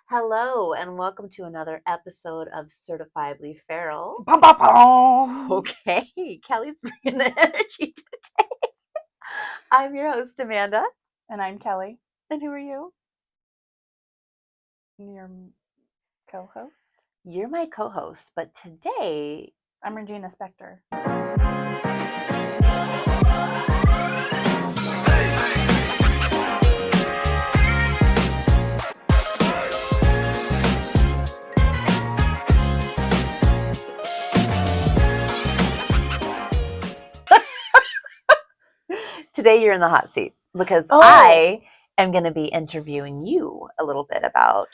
Hello, and welcome to another episode of Certifiably Feral. Bum, bum, bum. Okay, Kelly's bringing the energy today. I'm your host, Amanda. And I'm Kelly, And who are you? your co-host. You're my co-host, but today I'm Regina Spector. today you're in the hot seat because I am going to be interviewing you a little bit about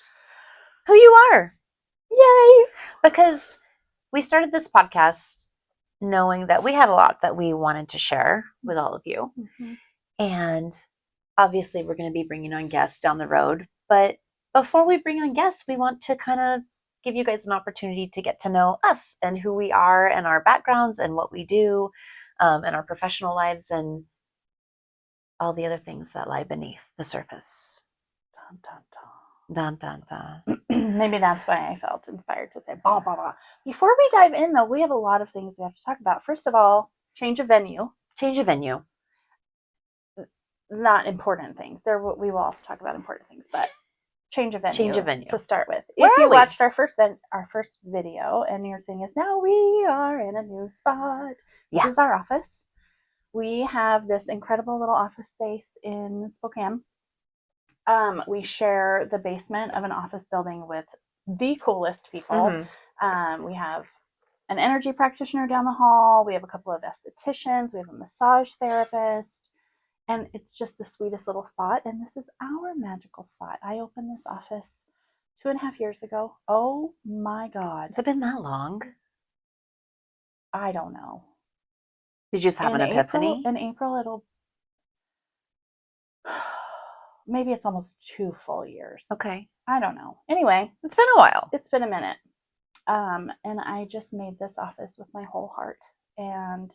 who you are. Yay! Because we started this podcast knowing that we had a lot that we wanted to share with all of you. Mm-hmm. And obviously we're going to be bringing on guests down the road. But before we bring on guests, we want to kind of give you guys an opportunity to get to know us and who we are and our backgrounds and what we do and our professional lives and all the other things that lie beneath the surface. Dun, dun, dun. Dun, dun, dun. Maybe that's why I felt inspired to say blah, blah, blah. Before we dive in, though, we have a lot of things we have to talk about. First of all, change of venue. Change of venue. Not important things. We will also talk about important things, but change of venue. Change of venue. To start with. Where if you are we? watched our first video and your thing is, now we are in a new spot. This is our office. We have this incredible little office space in Spokane. We share the basement of an office building with the coolest people. Mm-hmm. We have an energy practitioner down the hall. We have a couple of estheticians. We have a massage therapist. And it's just the sweetest little spot. And this is our magical spot. I opened this office 2.5 years ago. Oh my God. Has it been that long? I don't know. Did you just have an epiphany? In April, it'll... Maybe it's almost 2 full years. Okay. I don't know. Anyway. It's been a while. It's been a minute. And I just made this office with my whole heart. And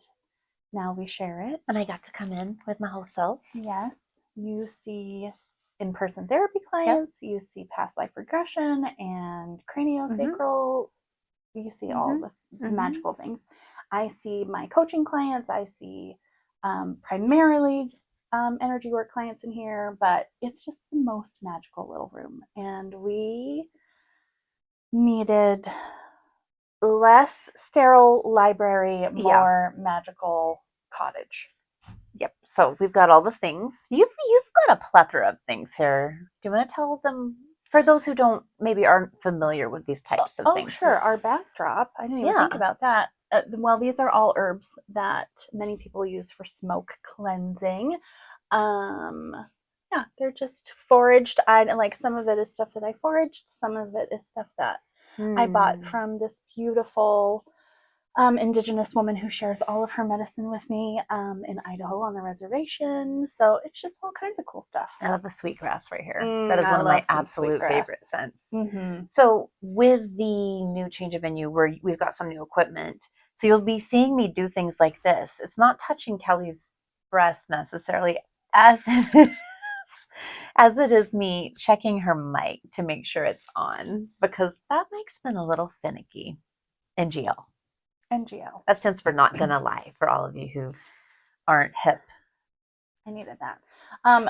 now we share it. And I got to come in with my whole self. Yes. You see in-person therapy clients. Yep. You see past life regression and craniosacral. Mm-hmm. You see all the magical things. I see my coaching clients. I see primarily energy work clients in here, but it's just the most magical little room. And we needed less sterile library, more magical cottage. Yep. So we've got all the things. You've got a plethora of things here. Do you want to tell them, for those who aren't familiar with these types of things? Oh, sure. Our backdrop. I didn't even think about that. Well, these are all herbs that many people use for smoke cleansing. They're just foraged. Like some of it is stuff that I foraged. Some of it is stuff that I bought from this beautiful indigenous woman who shares all of her medicine with me in Idaho on the reservation. So it's just all kinds of cool stuff. I love the sweetgrass right here. That is one of my absolute favorite scents. Mm-hmm. So with the new change of venue, we've got some new equipment. So you'll be seeing me do things like this. It's not touching Kelly's breast necessarily as it is me checking her mic to make sure it's on, because that mic's been a little finicky. NGL. That stands for not gonna lie, for all of you who aren't hip. I needed that.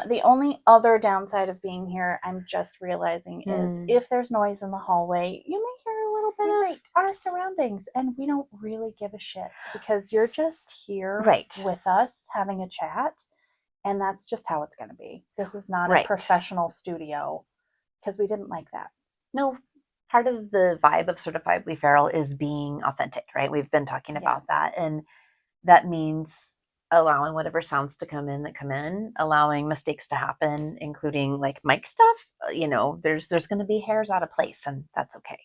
The only other downside of being here, I'm just realizing, is if there's noise in the hallway, you may hear a little bit of our surroundings, and we don't really give a shit because you're just here with us having a chat, and that's just how it's going to be. This is not a professional studio, because we didn't like that. No. Part of the vibe of Certifiably Feral is being authentic, right? We've been talking about that. And that means allowing whatever sounds to come in, allowing mistakes to happen, including like mic stuff. There's going to be hairs out of place, and that's okay.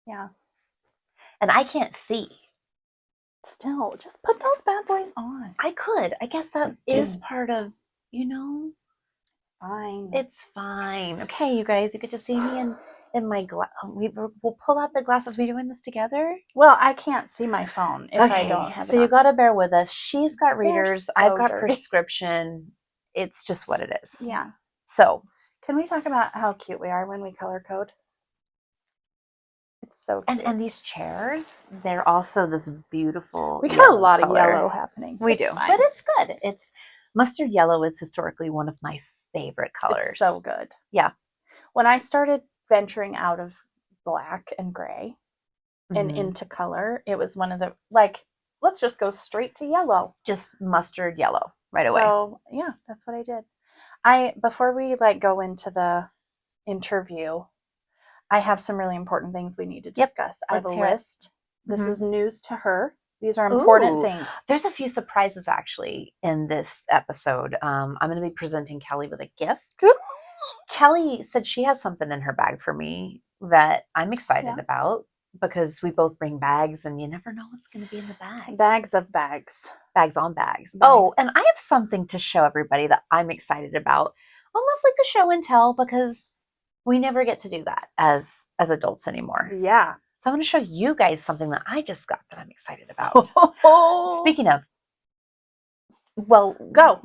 Yeah. And I can't see. Still, just put those bad boys on. I could. I guess that is part of, Fine. It's fine. Okay, you guys, you get to see me in my we'll pull out the glasses. Are we doing this together? Well, I can't see my phone if I don't have it. So you got to bear with us. She's got readers. So I've got dirty. prescription. It's just what it is. Yeah. So can we talk about how cute we are when we color code? So cute. And these chairs, they're also this beautiful We got a lot color. of yellow happening. We do, fine. but it's good. It's mustard yellow is historically one of my favorite colors. It's so good. Yeah. When I started venturing out of black and gray and into color, it was one of the, like, let's just go straight to yellow. Just mustard yellow right away. So yeah, that's what I did. Before we go into the interview, I have some really important things we need to discuss. I have a list. This is news to her. These are important things. There's a few surprises actually in this episode. I'm going to be presenting Keli with a gift. Keli said she has something in her bag for me that I'm excited about because we both bring bags and you never know what's going to be in the bag. Bags of bags. Bags on bags. Oh, and I have something to show everybody that I'm excited about. Almost like a show and tell because we never get to do that as adults anymore. Yeah. So I'm going to show you guys something that I just got that I'm excited about. Speaking of, well, go.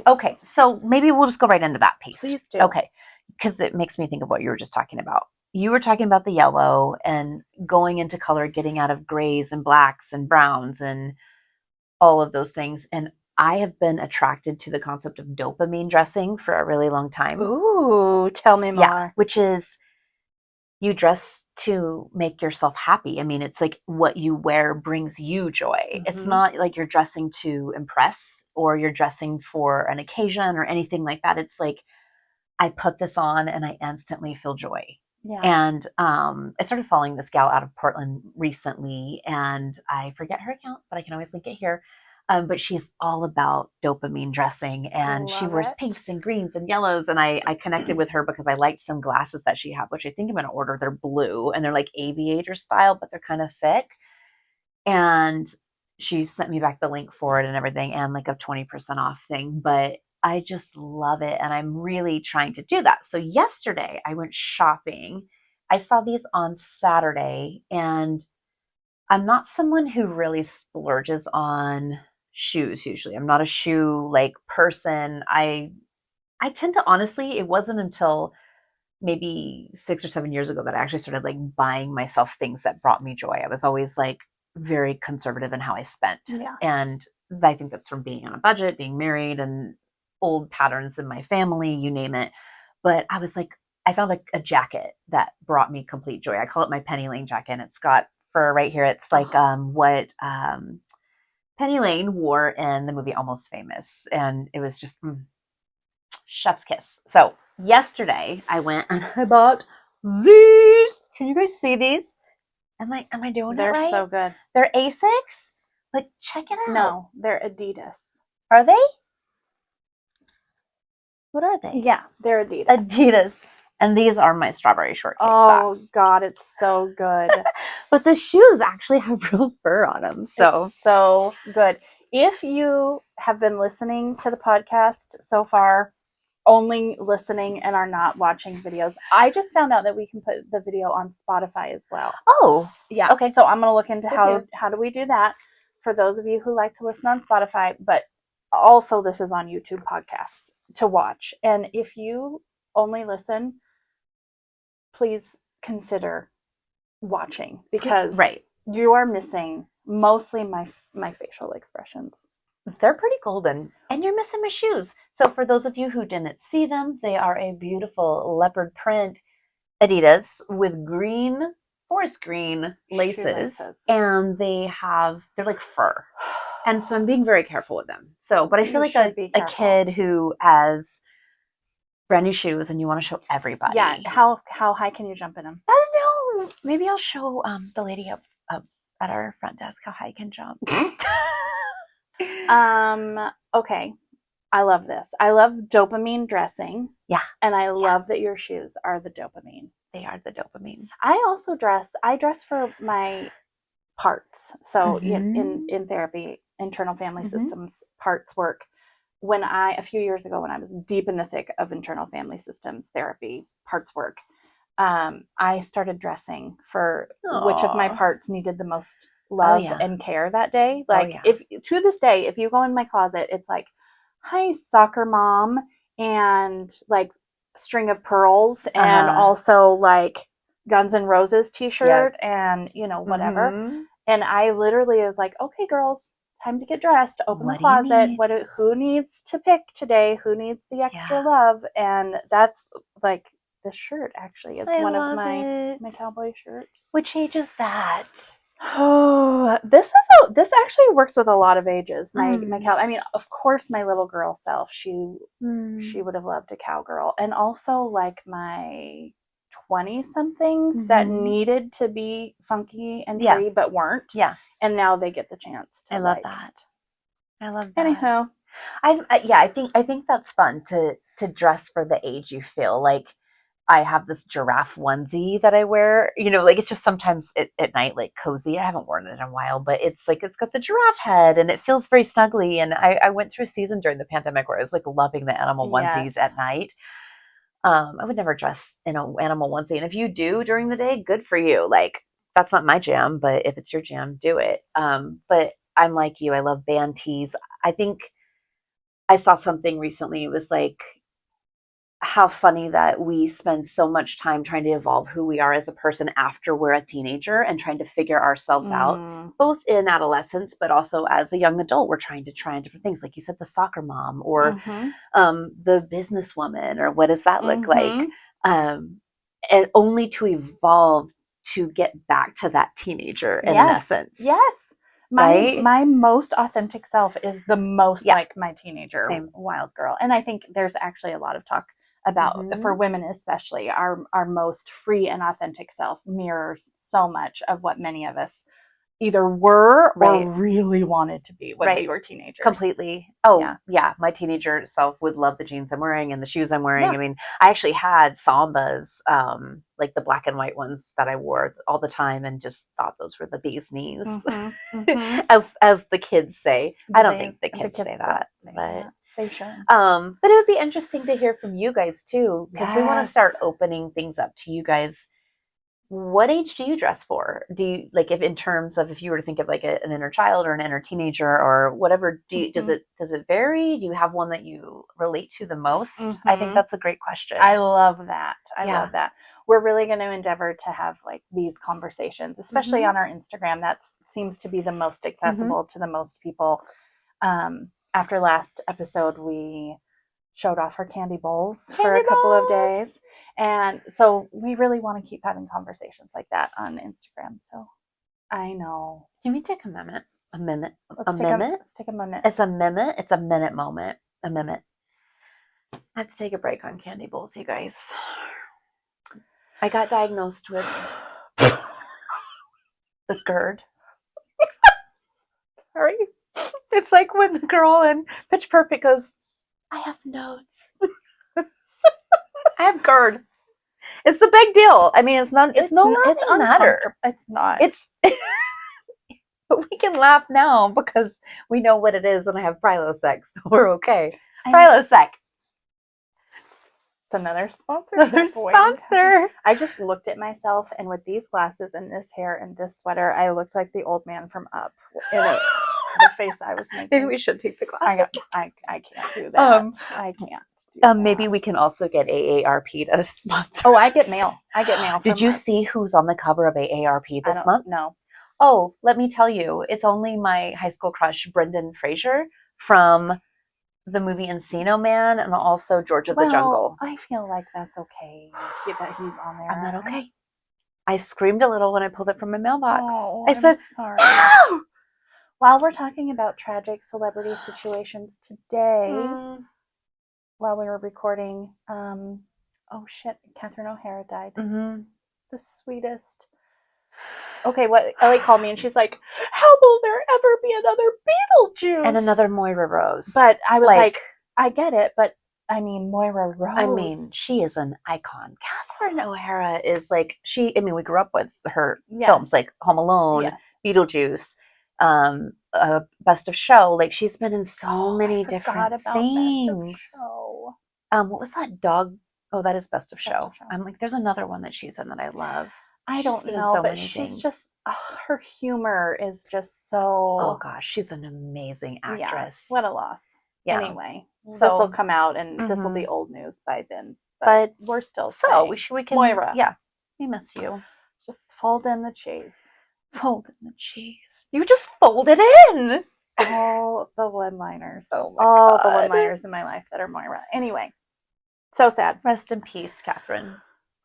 Okay. So maybe we'll just go right into that piece. Please do. Okay. Because it makes me think of what you were just talking about. You were talking about the yellow and going into color, getting out of grays and blacks and browns and all of those things. And I have been attracted to the concept of dopamine dressing for a really long time. Ooh, tell me more. Yeah, which is you dress to make yourself happy. I mean, it's like what you wear brings you joy. It's not like you're dressing to impress or you're dressing for an occasion or anything like that. It's like I put this on and I instantly feel joy. Yeah. And I started following this gal out of Portland recently, and I forget her account, but I can always link it here. But she's all about dopamine dressing, and she wears pinks and greens and yellows. And I connected with her because I liked some glasses that she had, which I think I'm going to order. They're blue and they're like aviator style, but they're kind of thick. And she sent me back the link for it and everything, and like a 20% off thing. But I just love it. And I'm really trying to do that. So yesterday I went shopping. I saw these on Saturday, and I'm not someone who really splurges on shoes usually. I'm not a shoe like person. I tend to, honestly, it wasn't until maybe 6 or 7 years ago that I actually started like buying myself things that brought me joy. I was always like very conservative in how I spent. Yeah. And I think that's from being on a budget, being married, and old patterns in my family, you name it. But I was like, I found like a jacket that brought me complete joy. I call it my Penny Lane jacket. And it's got fur right here. It's like what Penny Lane wore in the movie Almost Famous. And it was just chef's kiss. So yesterday I went and I bought these. Can you guys see these? Am I doing it right? They're so good. They're Asics. Like, check it out. No, they're Adidas. Are they? What are they? Yeah, they're Adidas. Adidas. And these are my strawberry shortcake socks. Oh, God, it's so good. But the shoes actually have real fur on them. So it's so good. If you have been listening to the podcast so far, only listening and are not watching videos, I just found out that we can put the video on Spotify as well. Oh, yeah. Okay. So I'm going to look into how do we do that for those of you who like to listen on Spotify, but also this is on YouTube podcasts to watch. And if you only listen, please consider watching because you are missing mostly my facial expressions. They're pretty golden. And you're missing my shoes. So for those of you who didn't see them, they are a beautiful leopard print Adidas with forest green laces. And they're like fur. And so I'm being very careful with them. So, but I feel like a kid who has brand new shoes and you want to show everybody. Yeah. How high can you jump in them? I don't know. Maybe I'll show the lady up at our front desk how high I can jump. Okay. I love this. I love dopamine dressing. Yeah. And I love that your shoes are the dopamine. They are the dopamine. I also dress for my parts. So in therapy, internal family systems parts work. A few years ago when I was deep in the thick of internal family systems therapy, parts work, I started dressing for which of my parts needed the most love and care that day. Like if to this day, if you go in my closet, it's like, hi, soccer mom, and like string of pearls, and also like Guns N' Roses t-shirt and, you know, whatever. Mm-hmm. And I literally was like, okay, girls, time to get dressed. Open the What do you closet. need? Who needs to pick today? Who needs the extra Yeah, love? And that's like this shirt actually. It's I one of love it. my cowboy shirts. Which age is that? Oh, this actually works with a lot of ages. My cow. I mean, of course, my little girl self. She would have loved a cowgirl, and also like my 20 somethings that needed to be funky and free but weren't. Yeah. And now they get the chance to. I love that. I love that. Anyhow, I think that's fun to dress for the age you feel. Like I have this giraffe onesie that I wear, you know, like it's just sometimes at night, like cozy. I haven't worn it in a while, but it's like, it's got the giraffe head and it feels very snuggly. And I went through a season during the pandemic where I was like loving the animal onesies at night. I would never dress in an animal onesie. And if you do during the day, good for you. Like that's not my jam, but if it's your jam, do it. But I'm like you, I love band tees. I think I saw something recently. It was like, how funny that we spend so much time trying to evolve who we are as a person after we're a teenager and trying to figure ourselves out, both in adolescence, but also as a young adult. We're trying to try on different things. Like you said, the soccer mom or the businesswoman, or what does that look like? And only to evolve to get back to that teenager in essence. Yes. My most authentic self is the most like my teenager wild girl. And I think there's actually a lot of talk about, for women especially, our most free and authentic self mirrors so much of what many of us either were or really wanted to be when we were teenagers. Completely. Oh, yeah. My teenager self would love the jeans I'm wearing and the shoes I'm wearing. I mean, I actually had Sambas, like the black and white ones that I wore all the time and just thought those were the bee's knees, as the kids say. I don't think the kids say that, but they should. But it would be interesting to hear from you guys too, because we want to start opening things up to you guys. What age do you dress for? Do you like, if in terms of, if you were to think of like an inner child or an inner teenager or whatever, does it vary? Do you have one that you relate to the most? I think that's a great question. I love that. I love that. We're really going to endeavor to have like these conversations, especially on our Instagram. That seems to be the most accessible to the most people. After last episode, we showed off her candy bowls for a couple of days. And so we really want to keep having conversations like that on Instagram. So I know. Can we take a minute? A minute? Let's take a minute. It's a minute. It's a minute moment. A minute. I have to take a break on candy bowls, you guys. I got diagnosed with the GERD. Sorry. It's like when the girl in Pitch Perfect goes, I have nodes. I have GERD. It's a big deal. I mean, it's no matter. It's not. But we can laugh now because we know what it is, and I have Prilosec, so we're okay. Prilosec. It's another sponsor. I just looked at myself, and with these glasses and this hair and this sweater, I looked like the old man from Up. The face I was making. Maybe we should take the glasses. I can't do that. I can't. Maybe we can also get AARP to sponsor. Oh, I get mail. Did you see who's on the cover of AARP this month? No. Oh, let me tell you. It's only my high school crush, Brendan Fraser, from the movie Encino Man and also George of the Jungle. I feel like that's okay that he's on there. I'm not okay. I screamed a little when I pulled it from my mailbox. I said, sorry. Ow! While we're talking about tragic celebrity situations today, while we were recording, Catherine O'Hara died. The sweetest. Okay, what Ellie called me and she's like, how will there ever be another Beetlejuice? And another Moira Rose. But I was like, I get it, but I mean, Moira Rose. I mean, she is an icon. Catherine O'Hara is like, we grew up with her films like Home Alone, Beetlejuice, Best of Show. Like, she's been in so many different things. Best of Show. What was that dog? Oh, that is Best of Show. I'm like, there's another one that she's in that I love. I don't know, but she's just, her humor is just so. Oh gosh, she's an amazing actress. What a loss. Yeah. Anyway, so this will come out and this will be old news by then. But we're still we can Moira. Yeah. We miss you. Just fold in the cheese. Fold in the cheese. You just fold it in. All the one-liners. Oh my All God. the one-liners in my life that are Moira. Anyway, so sad. Rest in peace, Catherine.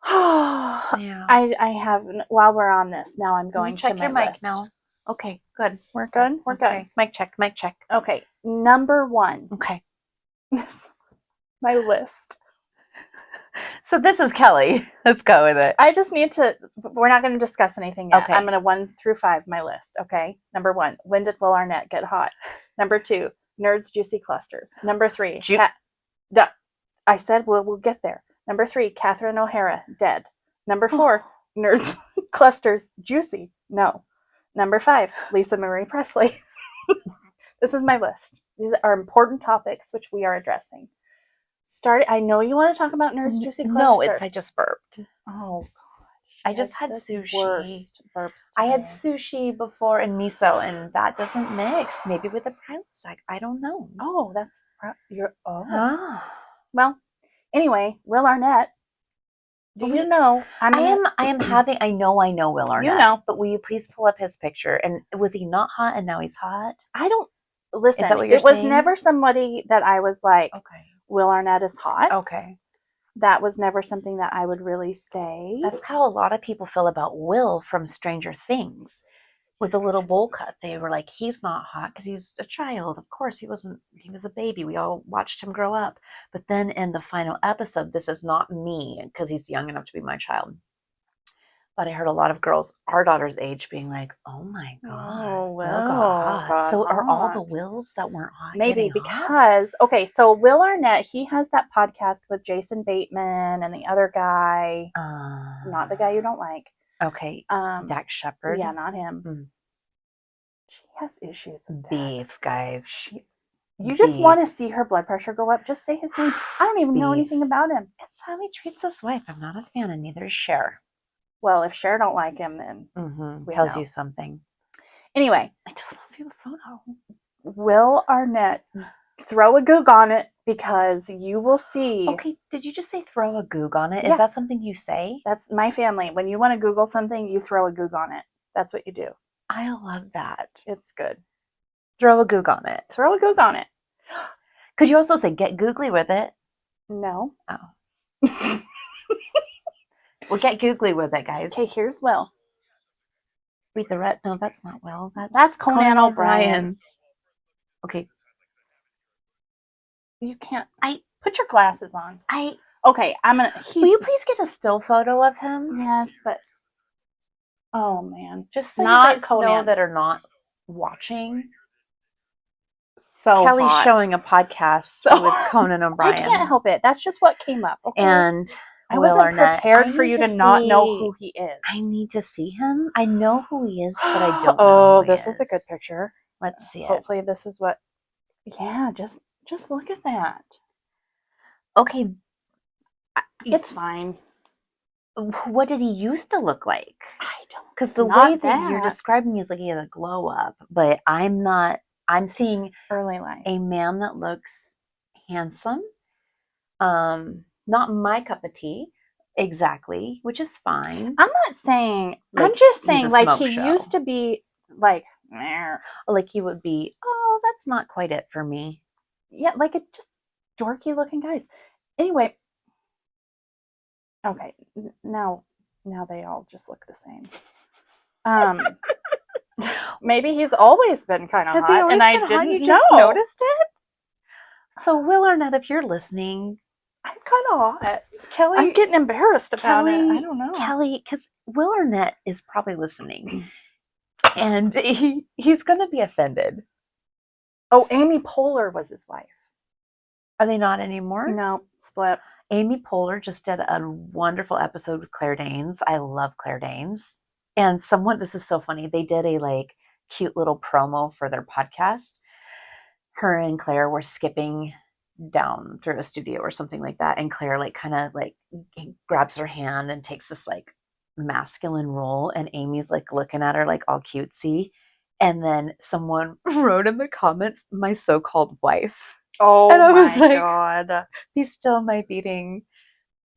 Yeah. I have, while we're on this, now I'm going to check my your mic list. now. Okay, good. We're good? We're good. Mic check, mic check. Okay, number 1. Okay. My list. So this is Keli. Let's go with it. I just need to, we're not going to discuss anything yet. Okay. I'm going to 1 through 5 my list, okay? Number 1, when did Will Arnett get hot? Number 2, Nerds Juicy Clusters. Number 3, I said we'll get there. Number 3, Catherine O'Hara, dead. Number 4, Nerds Clusters, juicy, no. Number 5, Lisa Marie Presley. This is my list. These are important topics which we are addressing. I know you want to talk about Nerds Juicy Clusters. No, I just burped. Oh gosh. I just had sushi. Worst burps I had sushi before and miso, and that doesn't mix. Maybe with a Prilosec. I don't know. Oh, that's Well, anyway, Will Arnett. Do you know? I know Will Arnett. You know. But will you please pull up his picture? And was he not hot and now he's hot? I don't listen. Is that what you're saying? It was saying? never somebody that I was like, okay, Will Arnett is hot. Okay. That was never something that I would really say. That's how a lot of people feel about Will from Stranger Things. With a little bowl cut, they were like, he's not hot because he's a child. Of course, he was a baby. We all watched him grow up. But then in the final episode, this is not me because he's young enough to be my child. But I heard a lot of girls our daughter's age being like, oh my God, Will got hot. So are all the Wills that weren't hot? Maybe because, okay, so Will Arnett, he has that podcast with Jason Bateman and the other guy, not the guy you don't like. Okay, Dax Shepard. Yeah, not him. She has issues with Beef, guys. You just want to see her blood pressure go up. Just say his name. I don't even know anything about him. It's how he treats his wife. I'm not a fan, and neither is Cher. Well, if Cher don't like him, then tells you something. Anyway, I just want to see the photo. Will Arnett, throw a goog on it because you will see. Okay, did you just say throw a goog on it? Yeah. Is that something you say? That's my family. When you want to Google something, you throw a goog on it. That's what you do. I love that. It's good. Throw a goog on it. Throw a goog on it. Could you also say get googly with it? No. Oh. Well, get googly with it, guys. Okay, here's Will. Read the red. No, that's not Will. That's Conan O'Brien. Okay. You can't. Put your glasses on. Okay, I'm gonna. Will you please get a still photo of him? Yes, but. Oh man, just so not you guys know that are not watching. So Kelly's hot. Showing a podcast with Conan O'Brien. I can't help it. That's just what came up. Okay? And I wasn't prepared for you to not know who he is. I need to see him. I know who he is, but I don't know. Oh, this is a good picture. Let's see it. Hopefully, this is what. Yeah, just look at that. Okay, it's fine. What did he used to look like? I don't. Because the way that you're describing is like he has a glow up, but I'm not. I'm seeing early life. A man that looks handsome. Not my cup of tea, exactly, which is fine. I'm not saying. I'm just saying, like he used to be, like he would be. Oh, that's not quite it for me. Yeah, like it just dorky looking guys. Anyway. Okay, now they all just look the same. Maybe he's always been kind of hot, and I didn't you just noticed it. So Will Arnett, if you're listening, I'm kind of hot. Kelly, I'm getting embarrassed about it. I don't know, Kelly, because Will Arnett is probably listening, and he's going to be offended. Oh, Amy Poehler was his wife. Are they not anymore? No, split. Amy Poehler just did a wonderful episode with Claire Danes. I love Claire Danes. And this is so funny. They did a cute little promo for their podcast. Her and Claire were skipping down through a studio or something like that. And Claire grabs her hand and takes this masculine role. And Amy's looking at her all cutesy. And then someone wrote in the comments, "My so-called wife." Oh, and I was my God. Be still my beating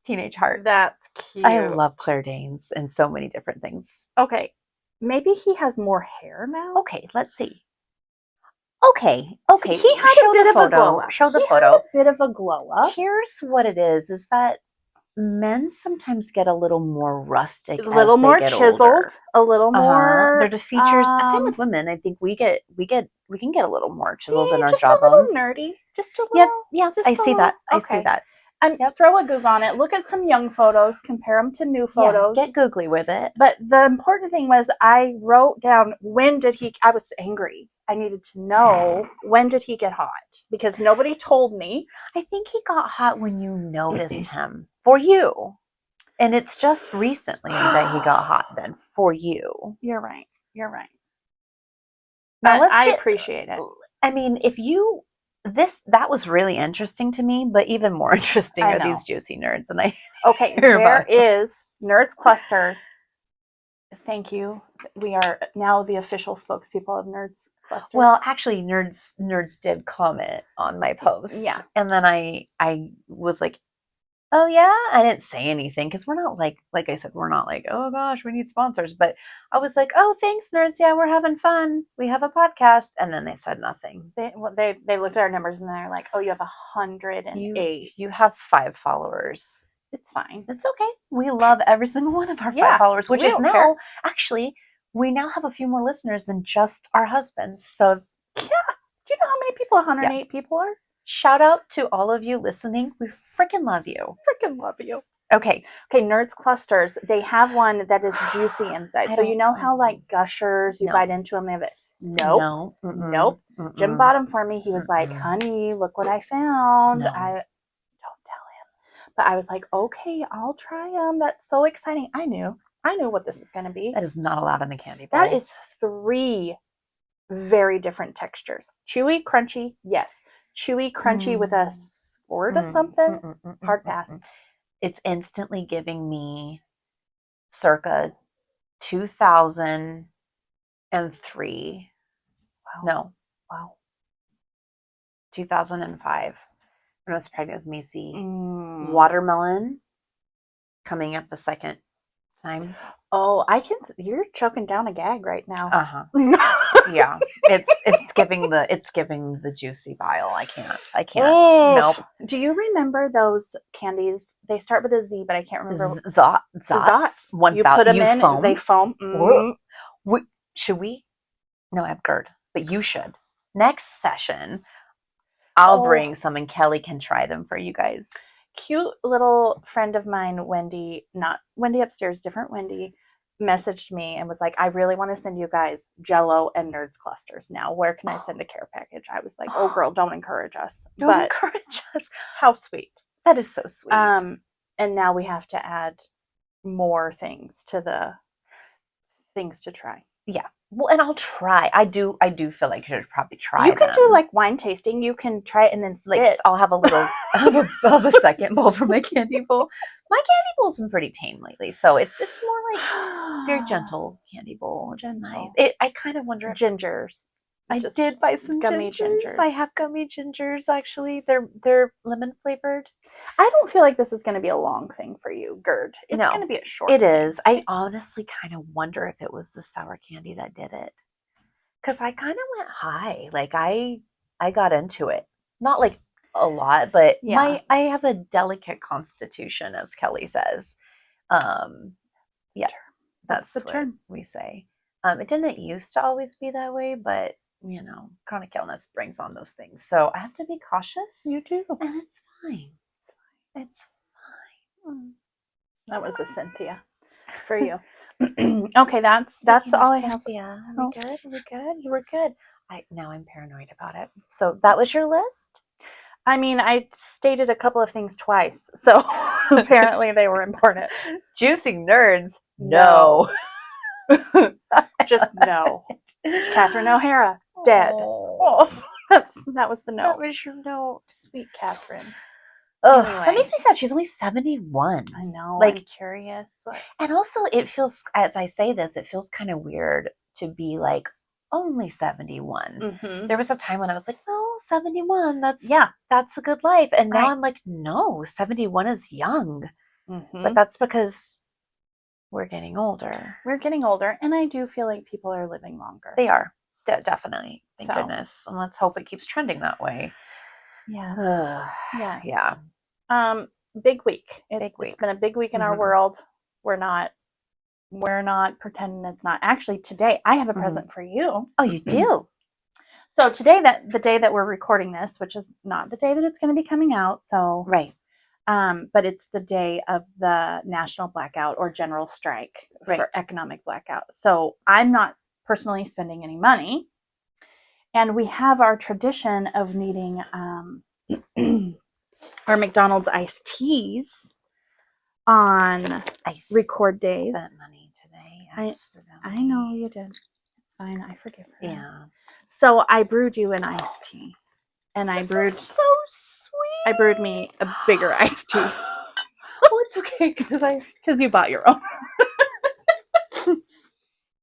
Teenage heart. That's cute. I love Claire Danes and so many different things. Okay. Maybe he has more hair now. Okay, let's see. Okay. He had a bit of a glow up. Show the photo. A bit of a glow up. Here's what it is that men sometimes get a little more rustic, a little more chiseled, older. A little more. They're the features. Same with women. I think we can get a little more chiseled in our just jawbones. A little nerdy. Just a little. Yeah. I see that. I see that. And throw a Google on it. Look at some young photos. Compare them to new photos. Get googly with it. But the important thing was I wrote down I was angry. I needed to know when did he get hot because nobody told me. I think he got hot when you noticed him for you. And it's just recently that he got hot then for you. You're right. Now I appreciate it. I mean, that was really interesting to me, but even more interesting are these juicy nerds. And there is Nerds Clusters. Thank you. We are now the official spokespeople of Nerds Clusters. Well, actually, nerds did comment on my post. Yeah. And then I was like, oh yeah, I didn't say anything because we're not like I said, we're not like, oh gosh, we need sponsors. But I was like, oh, thanks, nerds. Yeah, we're having fun. We have a podcast. And then they said nothing. They looked at our numbers and they're like, oh, you have 108. You have 5 followers. It's fine. It's okay. We love every single one of our 5 followers, which is now actually we now have a few more listeners than just our husbands. So yeah, do you know how many people 108 people are? Shout out to all of you listening. We freaking love you. Okay, Nerds Clusters. They have one that is juicy inside. So you know how like Gushers, you bite into them, they have it. Nope. Nope. Jim bought them for me. He was like, honey, look what I found. I don't tell him. But I was like, okay, I'll try them. That's so exciting. I knew what this was going to be. That is not allowed in the candy bowl. That is 3 very different textures. Chewy, crunchy, yes. Chewy, crunchy with a squirt of something. Hard pass. It's instantly giving me circa 2003. Wow. 2005. When I was pregnant with Macy. Watermelon coming up the second time. Oh, you're choking down a gag right now. Yeah. It's giving the juicy bile. I can't. Oh. Nope. Do you remember those candies? They start with a Z, but I can't remember. Zots. You put them in, foam. They foam. Should we? No, I have GERD, but you should. Next session, I'll bring some and Kelly can try them for you guys. Cute little friend of mine, Wendy, not Wendy upstairs, different Wendy, messaged me and was like, I really want to send you guys Jell-O and Nerds Clusters now. Where can I send a care package? I was like, oh girl, don't encourage us. Encourage us. How sweet. That is so sweet. And now we have to add more things to the things to try. Yeah. Well, and I'll try. I do feel like you should probably try. You can do like wine tasting. You can try it and then spit. Like, I'll have a little, I'll have a second bowl for my candy bowl. My candy bowl's been pretty tame lately, so it's more like very gentle candy bowl. It's nice. I kind of wonder if gingers. I did buy some gummy gingers. I have gummy gingers actually. They're lemon flavored. I don't feel like this is going to be a long thing for you, GERD. It's going to be a short. It is. I honestly kind of wonder if it was the sour candy that did it, because I kind of went high. Like I got into it, not like a lot, but I have a delicate constitution, as Kelly says. Yeah, that's the term we say. It didn't used to always be that way, but chronic illness brings on those things. So I have to be cautious. You do. And it's fine. It's fine. That was a Cynthia for you. Okay, that's all I have. Yeah. Are we good? We're good. You were good. Now I'm paranoid about it. So that was your list? I mean, I stated a couple of things twice, so apparently they were important. Juicy nerds. No. Just no. Catherine O'Hara, dead. Oh, that was the no. That was your no. Sweet Catherine. Ugh, anyway. That makes me sad. She's only 71. I know. Like, I'm curious. And also, it feels, as I say this, it feels kind of weird to be like only 71. Mm-hmm. There was a time when I was like, no, 71. That's a good life. And now I'm like, no, 71 is young. But that's because we're getting older. We're getting older, and I do feel like people are living longer. They are. Definitely. Thank goodness. And let's hope it keeps trending that way. Yes. Yes. Yeah. Big week. Big week. It's been a big week in our world. We're not pretending it's not. Actually, today I have a present for you. Oh, you do? So today, the day that we're recording this, which is not the day that it's going to be coming out. So right. But it's the day of the national blackout or general strike for economic blackout. So I'm not personally spending any money. And we have our tradition of needing our McDonald's iced teas on record days. Spent money today. I know you did. It's fine. I forgive her. Yeah. So I brewed you an iced tea. And this is so sweet. I brewed me a bigger iced tea. Oh, it's okay because you bought your own.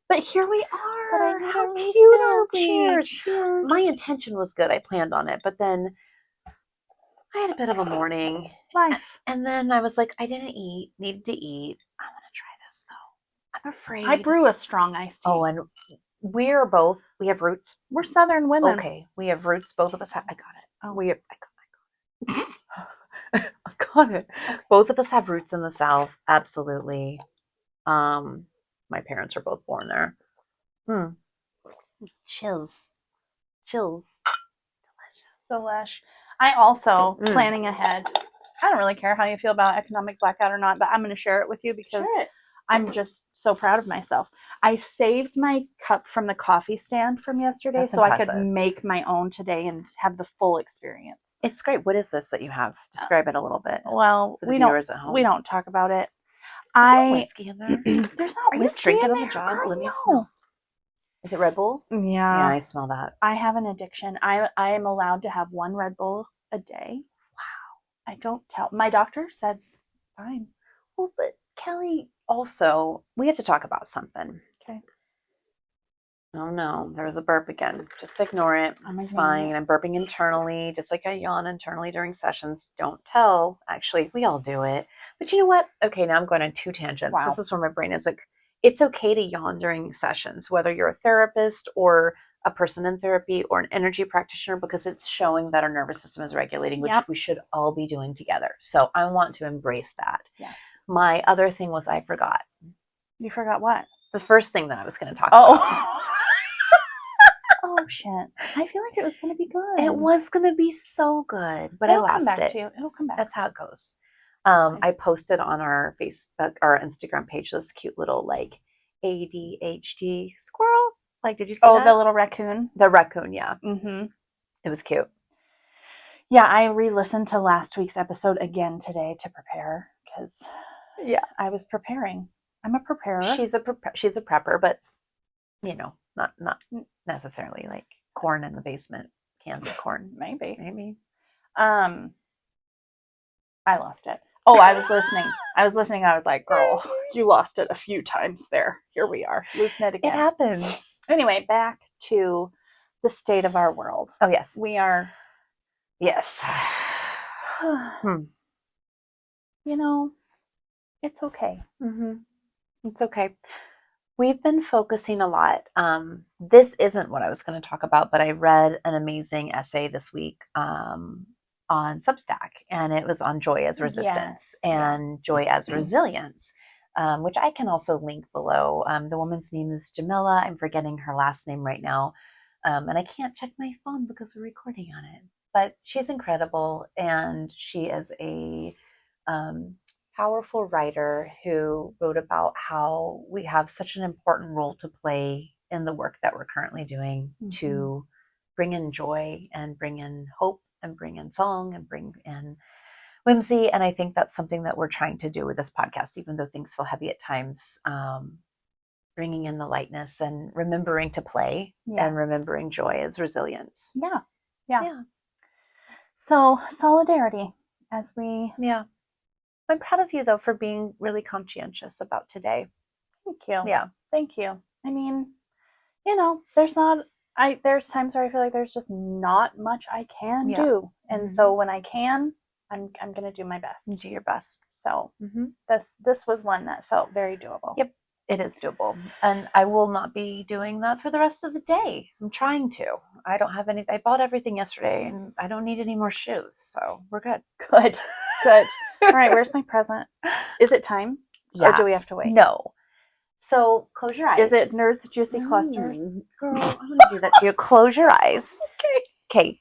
But here we are. But how cute are we? Cheers. My intention was good. I planned on it, but then I had a bit of a morning. Life. And then I was like, I didn't needed to eat. I'm going to try this though. I'm afraid. I brew a strong iced tea. Oh, and we have roots. We're Southern women. Okay. We have roots. Both of us have, I got it. Oh, I got it. I got it. Okay. Both of us have roots in the South. Absolutely. My parents were both born there. Chills. Delish. I also, planning ahead, I don't really care how you feel about economic blackout or not, but I'm going to share it with you because I'm just so proud of myself. I saved my cup from the coffee stand from yesterday so I could make my own today and have the full experience. It's great. What is this that you have? Describe it a little bit. Well, we don't talk about it. Is there whiskey in there? There's not whiskey in there. On the job? Let me smell. Is it Red Bull? Yeah. Yeah, I smell that. I have an addiction. I am allowed to have one Red Bull a day. Wow. I don't tell. My doctor said, fine. Well, but Keli, also, we have to talk about something. Okay. Oh no, there was a burp again. Just ignore it. It's fine. I'm burping internally, just like I yawn internally during sessions. Don't tell. Actually, we all do it. But you know what? Okay, now I'm going on 2 tangents. Wow. This is where my brain is like, it's okay to yawn during sessions, whether you're a therapist or a person in therapy or an energy practitioner, because it's showing that our nervous system is regulating, which we should all be doing together. So I want to embrace that. Yes. My other thing was I forgot. You forgot what? The first thing that I was going to talk about. Oh, shit. I feel like it was going to be good. It was going to be so good, but I lost it. It'll come back. That's how it goes. I posted on our Facebook or Instagram page this cute little like ADHD squirrel. Like, did you see that? Oh, the little raccoon? The raccoon, yeah. Mm-hmm. It was cute. Yeah, I re-listened to last week's episode again today to prepare because I was preparing. I'm a preparer. She's a prepper, but you know, not necessarily like corn in the basement, cans of corn. Maybe. I lost it. Oh, I was listening. I was like, girl, you lost it a few times there. Here we are. Losing it again. It happens. Anyway, back to the state of our world. Oh, yes. We are. Yes. You know, it's okay. Mm-hmm. It's okay. We've been focusing a lot. This isn't what I was going to talk about, but I read an amazing essay this week on Substack, and it was on joy as resistance and joy as resilience, which I can also link below. The woman's name is Jamila. I'm forgetting her last name right now, and I can't check my phone because we're recording on it. But she's incredible, and she is a powerful writer who wrote about how we have such an important role to play in the work that we're currently doing to bring in joy and bring in hope and bring in song and bring in whimsy. And I think that's something that we're trying to do with this podcast, even though things feel heavy at times, bringing in the lightness and remembering to play and remembering joy as resilience. Yeah. So solidarity as we... Yeah. I'm proud of you, though, for being really conscientious about today. Thank you. Yeah. Thank you. I mean, you know, there's times where I feel like there's just not much I can do. And so when I can, I'm going to do my best. Do your best. So this was one that felt very doable. Yep, it is doable. And I will not be doing that for the rest of the day. I'm trying to. I don't have any, I bought everything yesterday and I don't need any more shoes. So we're good. Good. All right, where's my present? Is it time? Yeah. Or do we have to wait? No. So close your eyes. Is it Nerds Juicy Clusters? Girl, I'm going to do that to you. Close your eyes. Okay.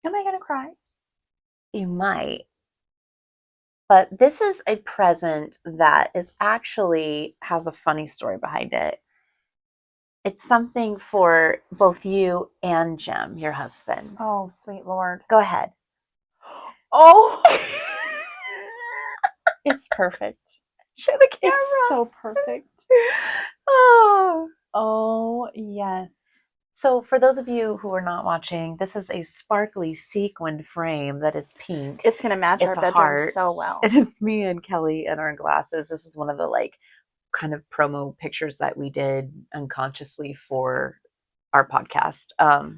Am I going to cry? You might. But this is a present that is actually has a funny story behind it. It's something for both you and Jim, your husband. Oh, sweet Lord. Go ahead. Oh. It's perfect. Show the camera. It's so perfect. Oh, yes. So for those of you who are not watching, this is a sparkly sequined frame that is pink. It's going to match our bedroom so well. And it's me and Kelly in our glasses. This is one of the like kind of promo pictures that we did unconsciously for our podcast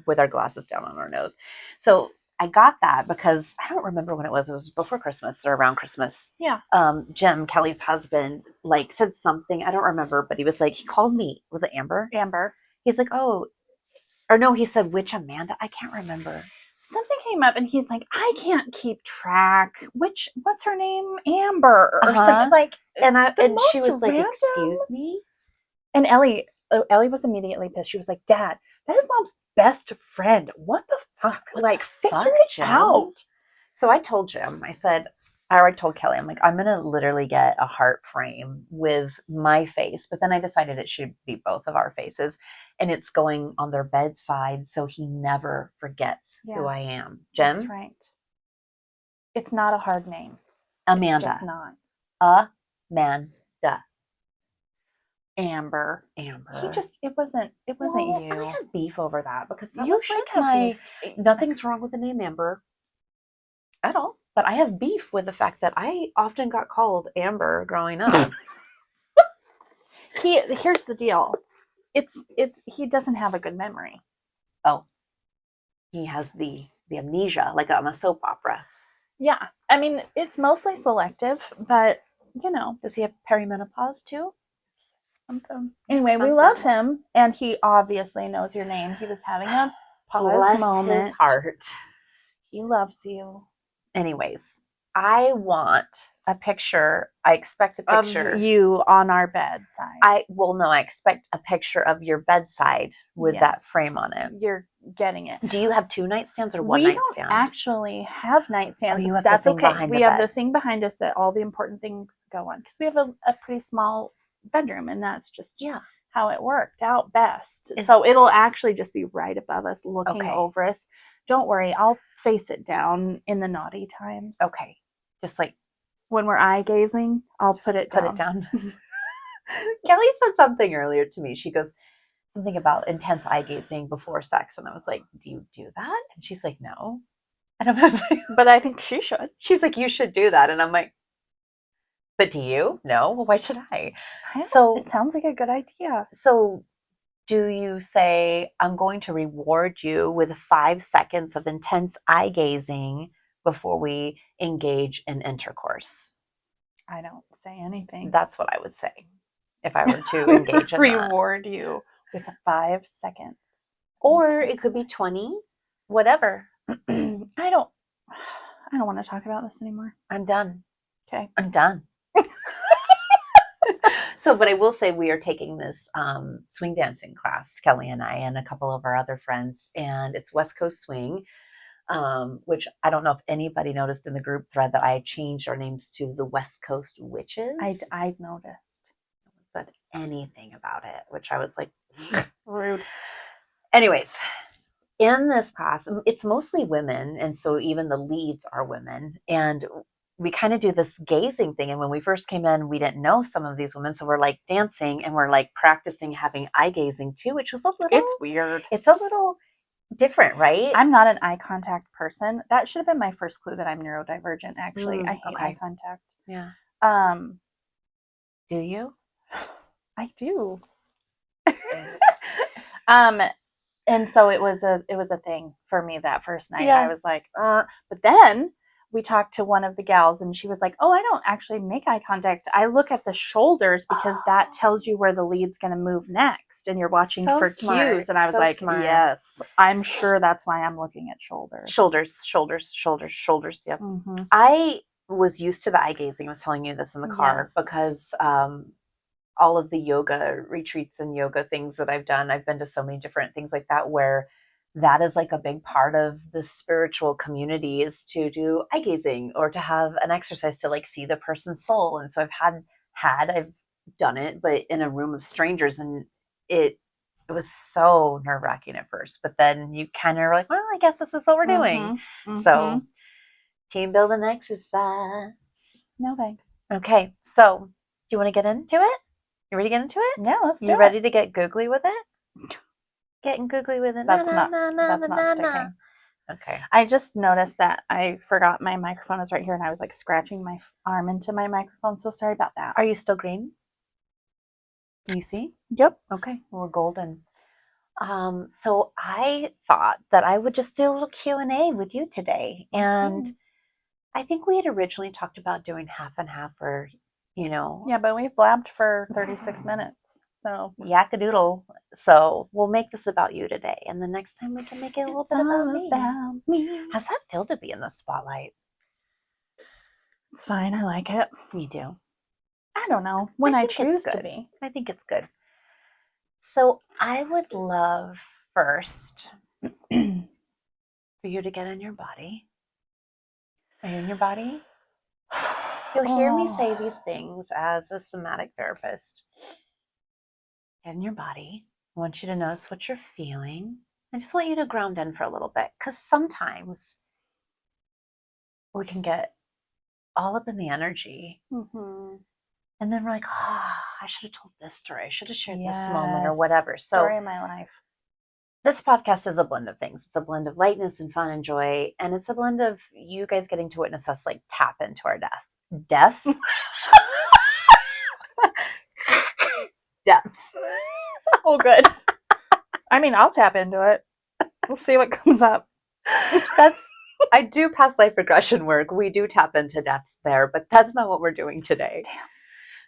with our glasses down on our nose. So I got that because I don't remember when it was. It was before Christmas or around Christmas. Yeah. Jim, Kelly's husband, like said something. I don't remember, but he was like, he called me. Was it Amber? Amber. He's like, oh, or no, he said, which Amanda? I can't remember. Something came up and he's like, I can't keep track. What's her name? Amber or something like. And she was like, excuse me? And Ellie was immediately pissed. She was like, Dad, that is Mom's best friend. What the fuck? Like, figure it out. So I told Jim, I already told Kelly, I'm like, I'm going to literally get a heart frame with my face. But then I decided it should be both of our faces. And it's going on their bedside so he never forgets who I am. Jim? That's right. It's not a hard name. Amanda. It's just not. Amanda. Amber. It wasn't well, you. I had beef over that because that you was should like have beef. Nothing's wrong with the name Amber at all. But I have beef with the fact that I often got called Amber growing up. Here's the deal. He doesn't have a good memory. Oh. He has the amnesia, like on a soap opera. Yeah. I mean, it's mostly selective, but you know. Does he have perimenopause too? Something. Anyway, we love him, and he obviously knows your name. He was having a pause moment. Bless his heart. He loves you. Anyways, I want a picture. I expect a picture of you on our bedside. I expect a picture of your bedside with that frame on it. You're getting it. Do you have 2 nightstands or 1 nightstand? We don't actually have nightstands. Oh, you have That's the thing okay. We have the thing behind us that all the important things go on because we have a pretty small bedroom, and that's just how it worked out best. So it'll actually just be right above us, looking over us. Don't worry, I'll face it down in the naughty times. Okay. Just like when we're eye gazing, I'll put it down. Kelly said something earlier to me. She goes something about intense eye gazing before sex. And I was like, do you do that? And she's like, no. And I was like, but I think she should. She's like, you should do that. And I'm like, but do you? No. Well, why should I? It sounds like a good idea. So do you say, I'm going to reward you with 5 seconds of intense eye gazing before we engage in intercourse? I don't say anything. That's what I would say if I were to engage in reward you with 5 seconds. Or it could be 20, whatever. I don't want to talk about this anymore. I'm done. Okay. I'm done. So, but I will say we are taking this swing dancing class, Kelly and I, and a couple of our other friends, and it's West Coast Swing, which I don't know if anybody noticed in the group thread that I changed our names to the West Coast Witches. I've noticed. No one said anything about it, which I was like, rude. Anyways, in this class, it's mostly women, and so even the leads are women, and we kind of do this gazing thing. And when we first came in, we didn't know some of these women. So we're like dancing and we're like practicing having eye gazing too, which was a little, it's weird. It's a little different, right? I'm not an eye contact person. That should have been my first clue that I'm neurodivergent. Actually, I hate eye contact. Yeah. Do you? I do. And so it was a thing for me that first night. Yeah. I was like, but then we talked to one of the gals and she was like, oh, I don't actually make eye contact. I look at the shoulders because that tells you where the lead's going to move next and you're watching So for smart. cues. And I was So like, smart. yes, I'm sure that's why I'm looking at shoulders. Shoulders. Yep. Mm-hmm. I was used to the eye gazing. I was telling you this in the car because all of the yoga retreats and yoga things that I've done, I've been to so many different things like that where that is like a big part of the spiritual community is to do eye gazing or to have an exercise to like see the person's soul. And so I've done it, but in a room of strangers, and it was so nerve wracking at first, but then you kind of are like, well, I guess this is what we're doing. Mm-hmm. So team building exercise. No thanks. Okay. So do you want to get into it? You ready to get into it? Yeah, let's do it. You ready to get googly with it? Getting googly with it. That's not sticking. Okay. I just noticed that I forgot my microphone is right here and I was like scratching my arm into my microphone. So sorry about that. Are you still green? You see? Yep. Okay. We're golden. So I thought that I would just do a little Q&A with you today. And I think we had originally talked about doing half and half or, Yeah, but we've blabbed for 36 minutes. So yakadoodle. So we'll make this about you today. And the next time we can make it a little bit about me. How's that feel to be in the spotlight? It's fine. I like it. You do? I don't know. When I choose to be. I think it's good. So I would love first for you to get in your body. Are you in your body? You'll hear me say these things as a somatic therapist. Get in your body. I want you to notice what you're feeling. I just want you to ground in for a little bit because sometimes we can get all up in the energy. Mm-hmm. And then we're like, I should have told this story. I should have shared this moment or whatever. So, story of my life. This podcast is a blend of things. It's a blend of lightness and fun and joy. And it's a blend of you guys getting to witness us like tap into our death. Depth. Oh, good. I mean, I'll tap into it. We'll see what comes up. I do past life regression work. We do tap into depths there, but that's not what we're doing today. Damn.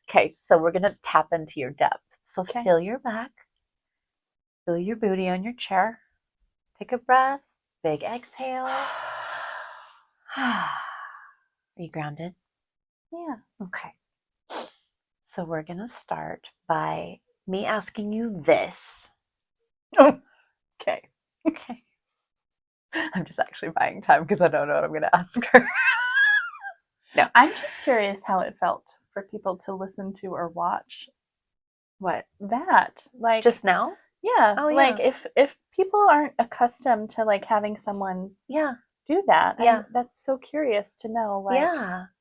Okay, so we're going to tap into your depth. So feel your back. Feel your booty on your chair. Take a breath. Big exhale. Are you grounded? Yeah. Okay. So we're going to start by me asking you this. Okay. I'm just actually buying time because I don't know what I'm going to ask her. No. I'm just curious how it felt for people to listen to or watch. What? That. Like just now? Yeah. Oh, yeah. Like if people aren't accustomed to like having someone do that. Yeah. That's so curious to know. Like,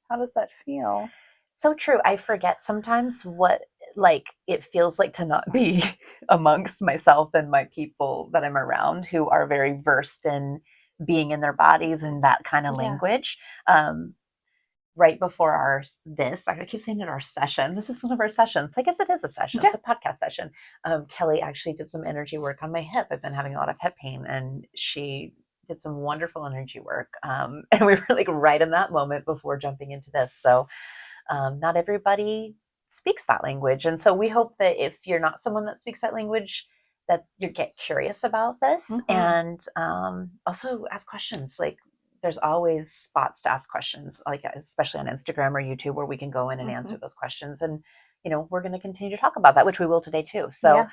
how does that feel? So true. I forget sometimes what like it feels like to not be amongst myself and my people that I'm around who are very versed in being in their bodies and that kind of language. Right before I keep saying it, our session. This is one of our sessions. I guess it is a session. It's a podcast session. Keli actually did some energy work on my hip. I've been having a lot of hip pain, and she did some wonderful energy work. And we were like right in that moment before jumping into this. So not everybody speaks that language. And so we hope that if you're not someone that speaks that language, that you get curious about this and also ask questions. Like, there's always spots to ask questions, like especially on Instagram or YouTube, where we can go in and answer those questions. And, we're going to continue to talk about that, which we will today too. So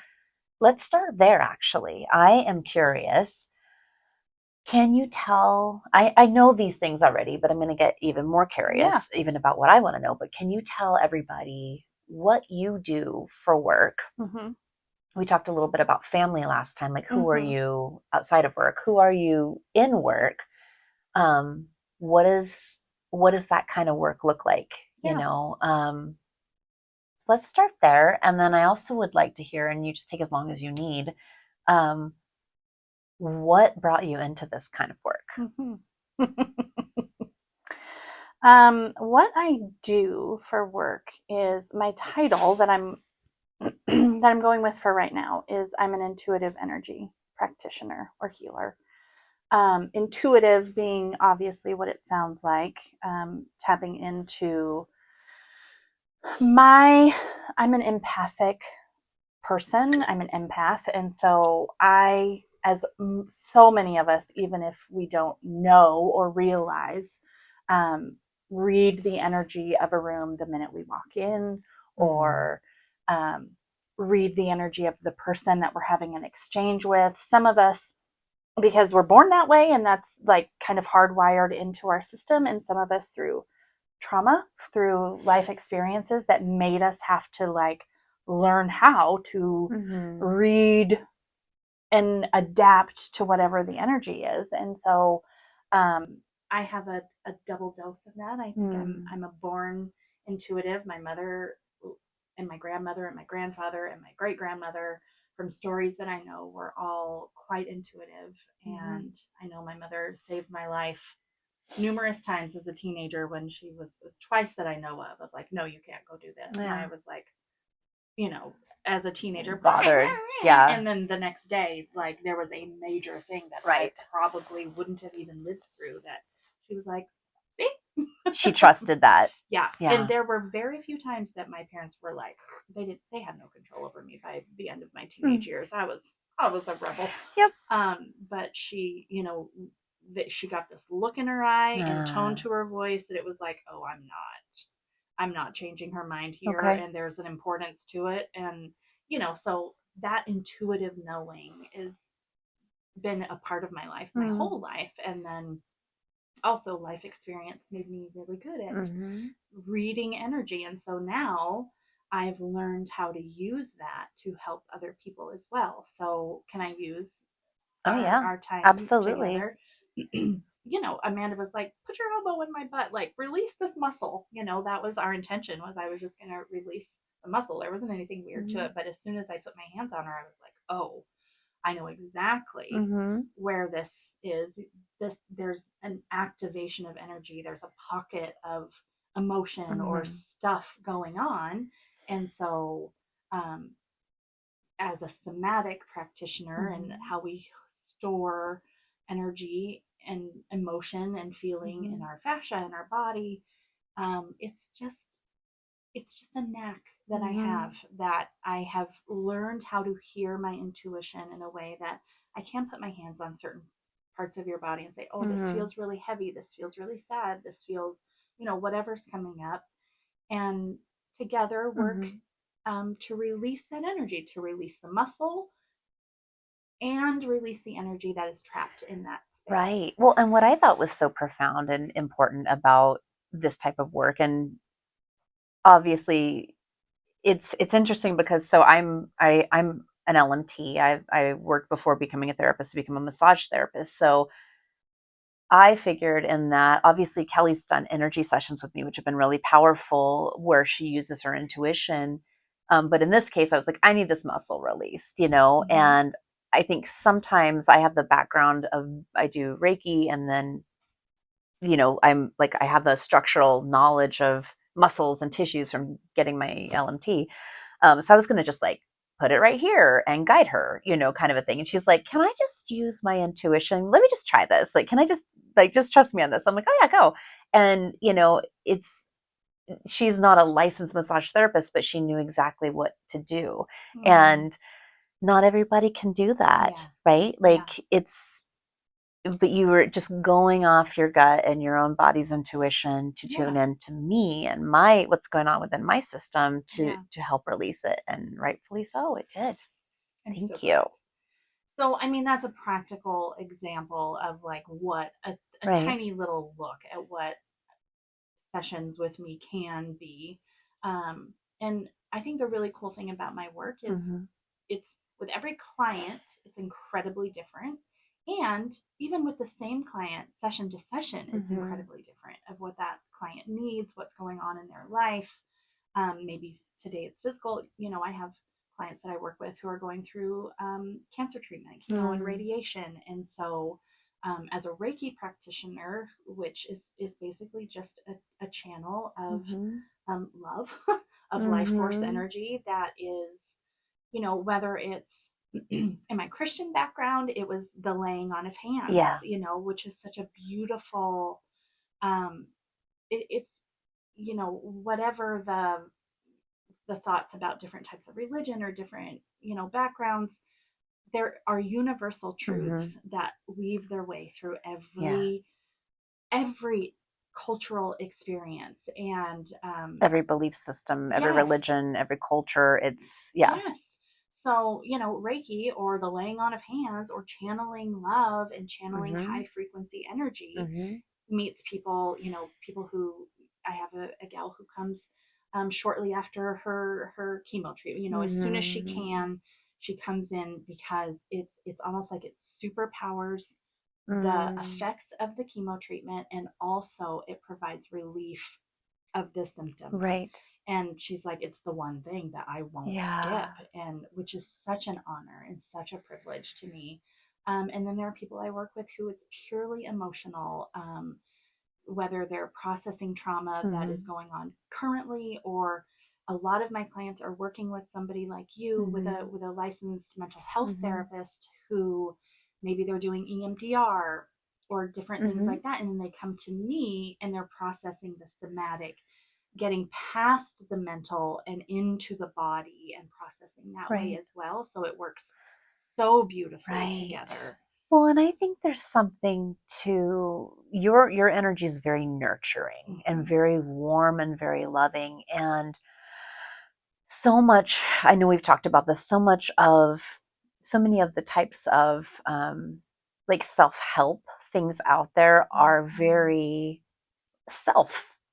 let's start there. Actually, I am curious. Can you tell, I know these things already, but I'm going to get even more curious even about what I want to know. But can you tell everybody what you do for work? We talked a little bit about family last time. Like, who are you outside of work? Who are you in work? What does that kind of work look like? So let's start there. And then I also would like to hear, and you just take as long as you need, what brought you into this kind of work? What I do for work is my title that I'm that I'm going with for right now is I'm an intuitive energy practitioner or healer. Intuitive being obviously what it sounds like, tapping into I'm an empathic person. I'm an empath. And so as so many of us, even if we don't know or realize, um, read the energy of a room the minute we walk in, or um, read the energy of the person that we're having an exchange with. Some of us, because we're born that way, and that's like kind of hardwired into our system, and some of us through trauma, through life experiences that made us have to like learn how to read and adapt to whatever the energy is. And so I have a double dose of that. I think I'm a born intuitive. My mother and my grandmother and my grandfather and my great grandmother, from stories that I know, were all quite intuitive. And I know my mother saved my life numerous times as a teenager, when she was twice that I know of like, no, you can't go do this. And I was like, as a teenager, bothered. Yeah. And then the next day, like, there was a major thing that I probably wouldn't have even lived through, that she was like, see? She trusted that. Yeah. And there were very few times that my parents were like, they had no control over me by the end of my teenage years. I was a rebel. Yep. But she, that she got this look in her eye and tone to her voice that it was like, oh, I'm not changing her mind here. Okay. And there's an importance to it. And, so that intuitive knowing has been a part of my life, my whole life. And then also life experience made me really good at reading energy. And so now I've learned how to use that to help other people as well. So can I use our time together? Amanda was like, put your elbow in my butt, like, release this muscle. That was our intention, was I was just going to release the muscle. There wasn't anything weird to it. But as soon as I put my hands on her, I was like, oh, I know exactly where this is. There's an activation of energy. There's a pocket of emotion or stuff going on. And so, as a somatic practitioner, and how we store energy and emotion and feeling in our fascia and our body, it's just a knack that I have learned how to hear my intuition in a way that I can put my hands on certain parts of your body and say, oh, this feels really heavy, this feels really sad, this feels, whatever's coming up, and together work to release that energy, to release the muscle and release the energy that is trapped in that space. Right. Well, and what I thought was so profound and important about this type of work, and obviously it's interesting because I'm an LMT. I worked before becoming a therapist to become a massage therapist. So I figured in that, obviously Keli's done energy sessions with me, which have been really powerful, where she uses her intuition. But in this case, I was like, I need this muscle released, and I think sometimes I have the background of, I do Reiki, and then, I'm like, I have the structural knowledge of muscles and tissues from getting my LMT. So I was going to just like put it right here and guide her, kind of a thing. And she's like, can I just use my intuition? Let me just try this. Like, can I just trust me on this? I'm like, oh yeah, go. And, she's not a licensed massage therapist, but she knew exactly what to do. And not everybody can do that, right? Like but you were just going off your gut and your own body's intuition to tune in to me and what's going on within my system to help release it. And rightfully so, it did. Thank you. So, I mean, that's a practical example of like what a tiny little look at what sessions with me can be. And I think the really cool thing about my work is it's with every client, it's incredibly different. And even with the same client, session to session, it's incredibly different of what that client needs, what's going on in their life. Maybe today it's physical. I have clients that I work with who are going through cancer treatment, chemo and radiation. And so as a Reiki practitioner, which is basically just a channel of love, of life force energy that is, whether it's in my Christian background, it was the laying on of hands, Yeah. which is such a beautiful, um, it's, whatever the thoughts about different types of religion or different, backgrounds, there are universal truths Mm-hmm. that weave their way through Yeah. every cultural experience. And Every belief system, every yes, religion, every culture. It's, yeah. yes. So, Reiki or the laying on of hands or channeling love and channeling Mm-hmm. high frequency energy Mm-hmm. meets people, people who I have a gal who comes shortly after her chemo treatment. As soon as she Mm-hmm. can, she comes in because it's almost like it superpowers the Mm. effects of the chemo treatment, and also it provides relief of the symptoms. Right. And she's like, it's the one thing that I won't Yeah. skip, and which is such an honor and such a privilege to me. And then there are people I work with who it's purely emotional, whether they're processing trauma that is Mm-hmm. going on currently, or a lot of my clients are working with somebody like you with a Mm-hmm. licensed mental health Mm-hmm. therapist who maybe they're doing EMDR or different things Mm-hmm. like that, and then they come to me and they're processing the somatic, getting past the mental and into the body and processing that way Right. as well. So it works so beautifully Right. together. Well, and I think there's something to your energy is very nurturing and Mm-hmm. very warm and very loving. And so much, I know we've talked about this, so many of the types of like self-help things out there are very self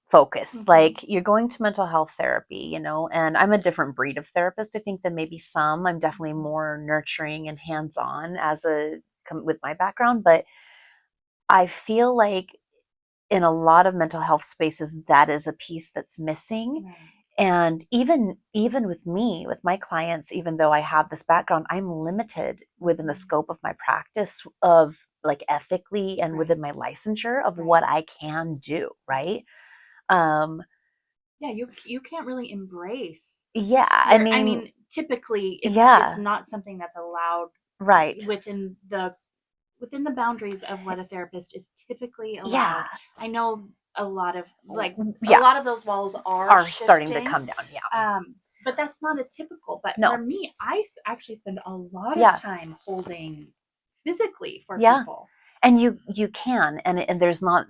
focused. Mm-hmm. Like you're going to mental health therapy, and I'm a different breed of therapist, I think, than maybe some. I'm definitely Mm-hmm. more nurturing and hands on with my background, but I feel like in a lot of mental health spaces, that is a piece that's missing. Right. And even with me, with my clients, even though I have this background, I'm limited within the Mm-hmm. scope of my practice of like ethically and Right. within my licensure of Right. what I can do, Right. right? Um, Yeah, you can't really embrace yeah, I your, I mean, mean, typically it's yeah, not something that's allowed right. within the boundaries of what a therapist is typically Yeah, allowed. I know a lot of a yeah, lot of those walls are are starting to shifting. come down. Yeah. But that's not a typical. But for No. me, I actually spend a lot of Yeah. time holding physically for Yeah. people. And you can, and there's not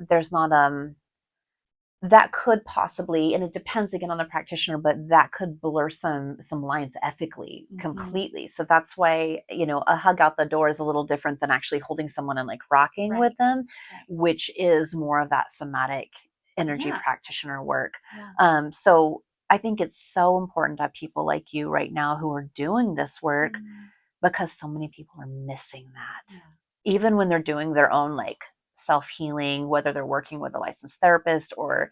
that could possibly, and it depends again on the practitioner, but that could blur some lines ethically Mm-hmm. completely. So that's why, a hug out the door is a little different than actually holding someone and like rocking with Right. them, Right. which is more of that somatic energy Yeah. practitioner work. Yeah. So I think it's so important to have people like you right now who are doing this work, Mm-hmm. because so many people are missing that. Yeah. Even when they're doing their own like self healing, whether they're working with a licensed therapist or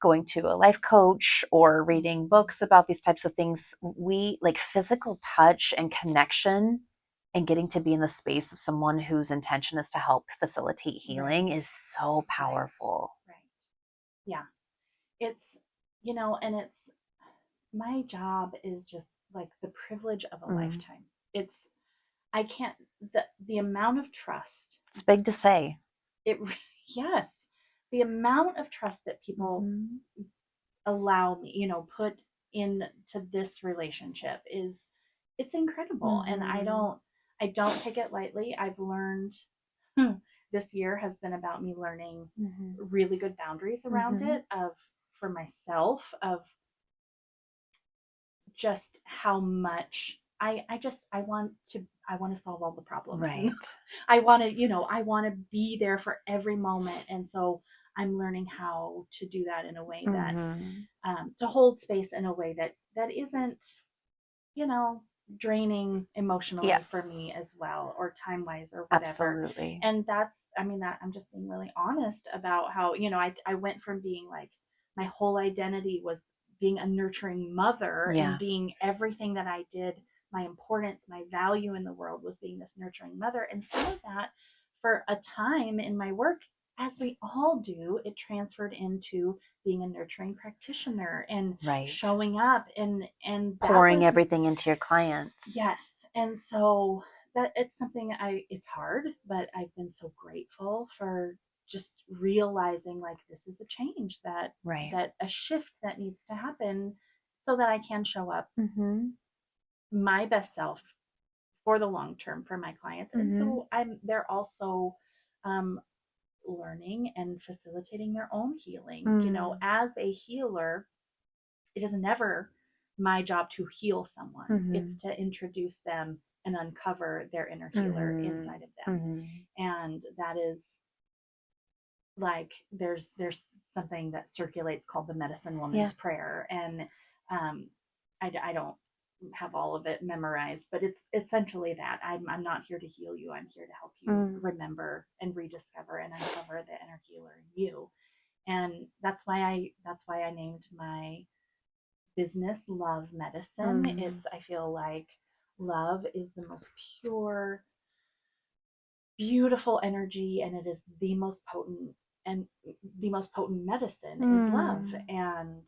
going to a life coach or reading Mm-hmm. books about these types of things, we like physical touch and connection and getting to be in the space of someone whose intention is to help facilitate Right. healing is so Right. powerful. Right. Yeah. It's, and it's, my job is just like the privilege of a Mm. lifetime. It's, I can't, the amount of trust, It's big to say. it, yes, the amount of trust that people Mm-hmm. allow me, put into this relationship is, it's incredible. And Mm-hmm. I don't take it lightly. I've learned, this year has been about me learning Mm-hmm. really good boundaries around Mm-hmm. it, of for myself, of just how much I want to solve all the problems, and Right. I want to, I want to be there for every moment. And so I'm learning how to do that in a way that, Mm-hmm. to hold space in a way that isn't, you know, draining Yeah, emotionally for me as well, or time wise or whatever. absolutely. And that's, I mean, that I'm just being really honest about how, I went from being like, my whole identity was being a nurturing mother and Yeah. being everything that I did, my importance, my value in the world was being this nurturing mother. And some of that, for a time in my work, as we all do, it transferred into being a nurturing practitioner and Right. showing up, and that Pouring was, everything into your clients. yes. And so that it's something it's hard, but I've been so grateful for just realizing like this is a change that a shift that needs to happen so that I can show up my best self for the long term for my clients. And so they're also um, learning and facilitating their own healing. You know, as a healer, it is never my job to heal someone. It's to introduce them and uncover their inner healer inside of them. And that is like there's something that circulates called the medicine woman's prayer. And I don't have all of it memorized, but it's essentially that I'm not here to heal you. I'm here to help you remember and rediscover and uncover the inner healer in you. And that's why I named my business Love Medicine. I feel like love is the most pure, beautiful energy, and it is the most potent, and the most potent medicine is love. And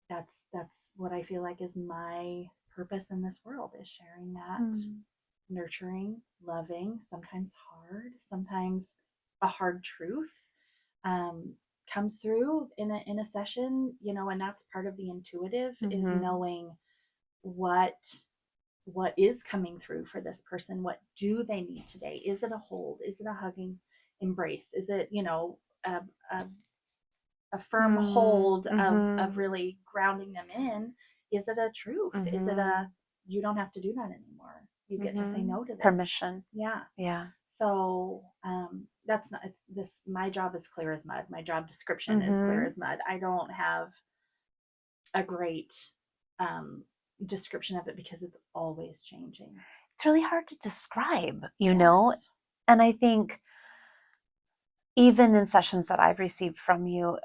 that's what I feel like is my purpose in this world, is sharing that nurturing, loving, sometimes hard, sometimes a hard truth comes through in a session, you know. And that's part of the intuitive is knowing what is coming through for this person. What do they need today? Is it a hold? Is it a hugging embrace? Is it, you know, a firm hold of really grounding them in? Is it a truth? Is it a, you don't have to do that anymore, you get to say no to this? Permission. Yeah. So that's not, it's this, my job is clear as mud. My job description is clear as mud. I don't have a great description of it because it's always changing. It's really hard to describe, you know? And I think even in sessions that I've received from you,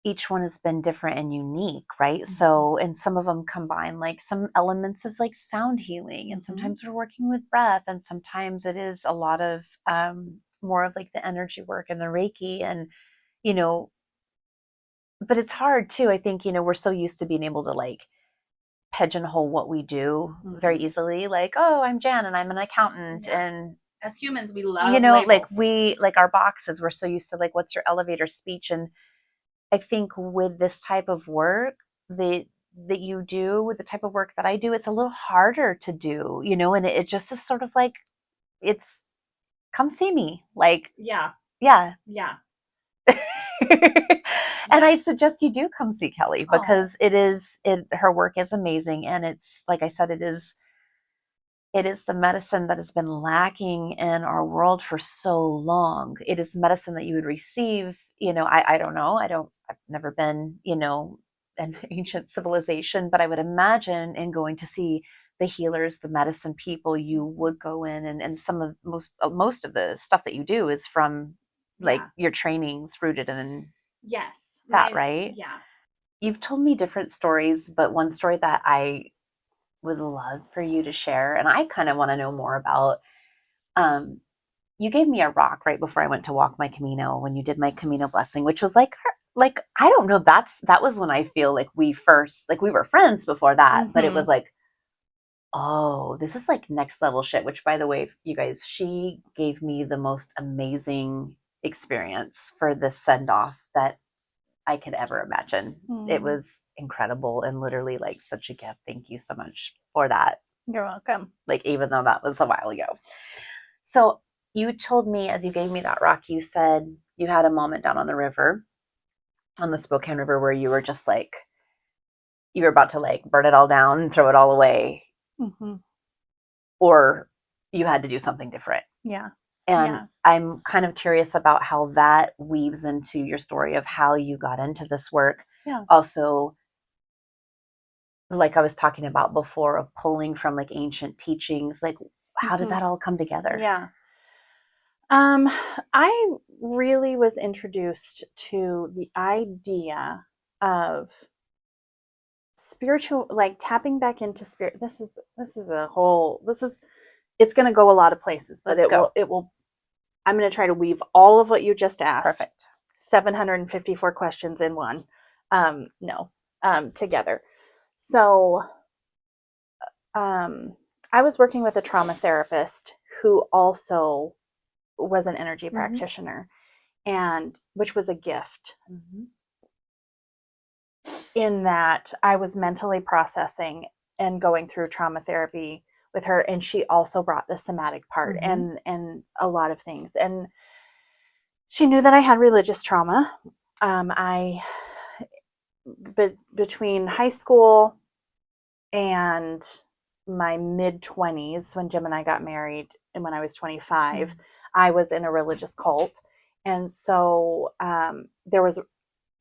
each one has been different and unique, right? So, and some of them combine like some elements of like sound healing, and sometimes we're working with breath, and sometimes it is a lot of more of like the energy work and the Reiki, and, you know, but it's hard too. I think, you know, we're so used to being able to like pigeonhole what we do very easily. Like, oh, I'm Jan and I'm an accountant. And as humans, we love, you know, labels. like our boxes, we're so used to like, what's your elevator speech? And I think with this type of work that you do, with the type of work that I do, it's a little harder to do, you know, and it just is sort of like, it's come see me. Like, yeah. And I suggest you do come see Keli, because her work is amazing. And it's, like I said, it is the medicine that has been lacking in our world for so long. It is medicine that you would receive, you know, I don't know. I've never been, you know, an ancient civilization, but I would imagine in going to see the healers, the medicine people, you would go in, and some of most of the stuff that you do is from like your trainings rooted in that, right? Yeah. You've told me different stories, but one story that I would love for you to share, and I kind of want to know more about. You gave me a rock right before I went to walk my Camino, when you did my Camino blessing, which was like I don't know, that was when I feel like we were friends before that, but it was like, oh, this is like next level shit. Which, by the way, you guys, she gave me the most amazing experience for this send off that I could ever imagine. It was incredible and literally like such a gift. Thank you so much for that. You're welcome. Like, even though that was a while ago. So you told me, as you gave me that rock, you said you had a moment down on the river, on the Spokane River, where you were just like, you were about to like burn it all down and throw it all away. Or you had to do something different. Yeah. And I'm kind of curious about how that weaves into your story of how you got into this work. Yeah. Also, like I was talking about before, of pulling from like ancient teachings, like how did that all come together? Yeah. I really was introduced to the idea of spiritual, like tapping back into spirit. This is it's going to go a lot of places, but it will, I'm going to try to weave all of what you just asked. Perfect. 754 questions in one. Together. So I was working with a trauma therapist who also was an energy practitioner, and which was a gift in that I was mentally processing and going through trauma therapy with her, and she also brought the somatic part and a lot of things. And she knew that I had religious trauma. Between high school and my mid-20s, when Jim and I got married, and when I was 25, I was in a religious cult. And so there was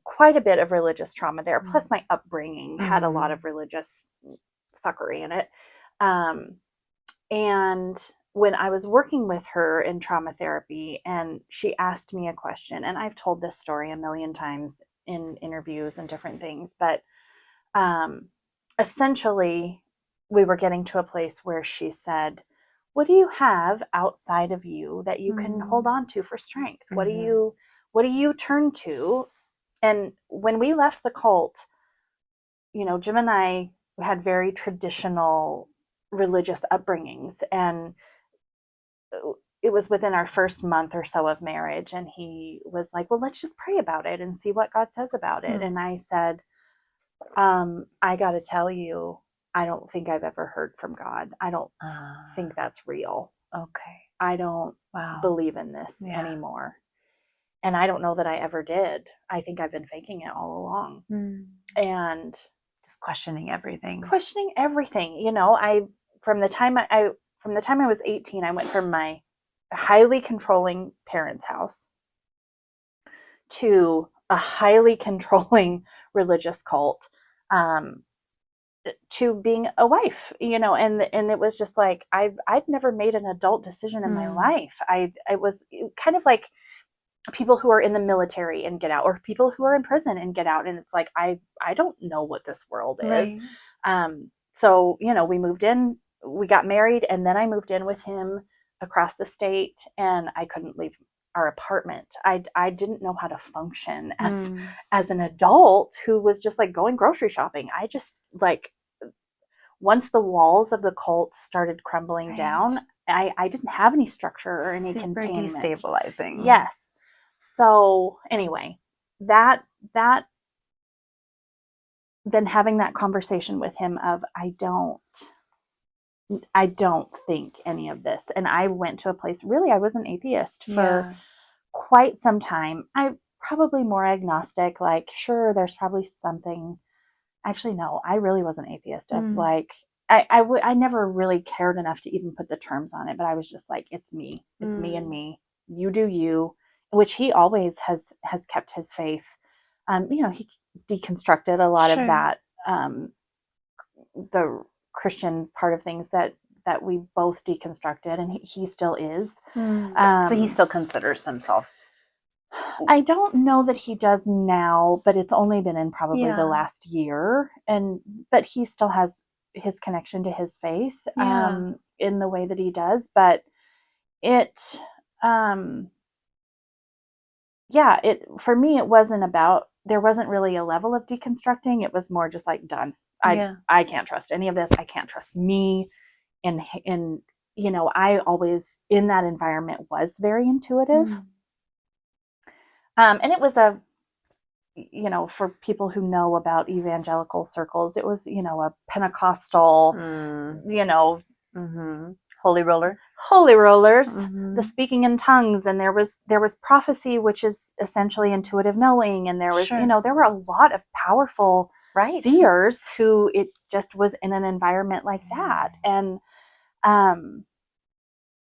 quite a bit of religious trauma there. Plus my upbringing had a lot of religious fuckery in it. And when I was working with her in trauma therapy, and she asked me a question, and I've told this story a million times in interviews and different things, but essentially we were getting to a place where she said, what do you have outside of you that you can hold on to for strength? What do you turn to? And when we left the cult, Jim and I had very traditional religious upbringings, and it was within our first month or so of marriage, and he was like, well, let's just pray about it and see what God says about it. And I said, I got to tell you, I don't think I've ever heard from God. I don't think that's real. Okay. I don't believe in this anymore. And I don't know that I ever did. I think I've been faking it all along. And just questioning everything. From the time I was 18, I went from my highly controlling parents' house to a highly controlling religious cult, to being a wife, and it was just like, I'd never made an adult decision in my life. I was kind of like people who are in the military and get out, or people who are in prison and get out. And it's like, I don't know what this world is. So, we moved in, we got married, and then I moved in with him across the state, and I couldn't leave our apartment. I didn't know how to function as an adult who was just like going grocery shopping. I just like, once the walls of the cult started crumbling down, I didn't have any structure or any containment. Destabilizing. Yes. So anyway, that then having that conversation with him of, I don't think any of this. And I went to a place, really, I was an atheist for quite some time. I probably more agnostic, like, sure, there's probably something. Actually, no, I really was an atheist of like, I never really cared enough to even put the terms on it, but I was just like, it's me. It's me and me. You do you, which he always has kept his faith. He deconstructed a lot of that, the Christian part of things that we both deconstructed, and he still is. So he still considers himself. I don't know that he does now, but it's only been in probably the last year, but he still has his connection to his faith in the way that he does. But for me, it wasn't about, there wasn't really a level of deconstructing. It was more just like, done. I can't trust any of this. I can't trust me. And I always, in that environment, was very intuitive. And it was for people who know about evangelical circles, it was, a Pentecostal, holy rollers, the speaking in tongues. And there was prophecy, which is essentially intuitive knowing. And there was, there were a lot of powerful seers who it just was in an environment like that. And,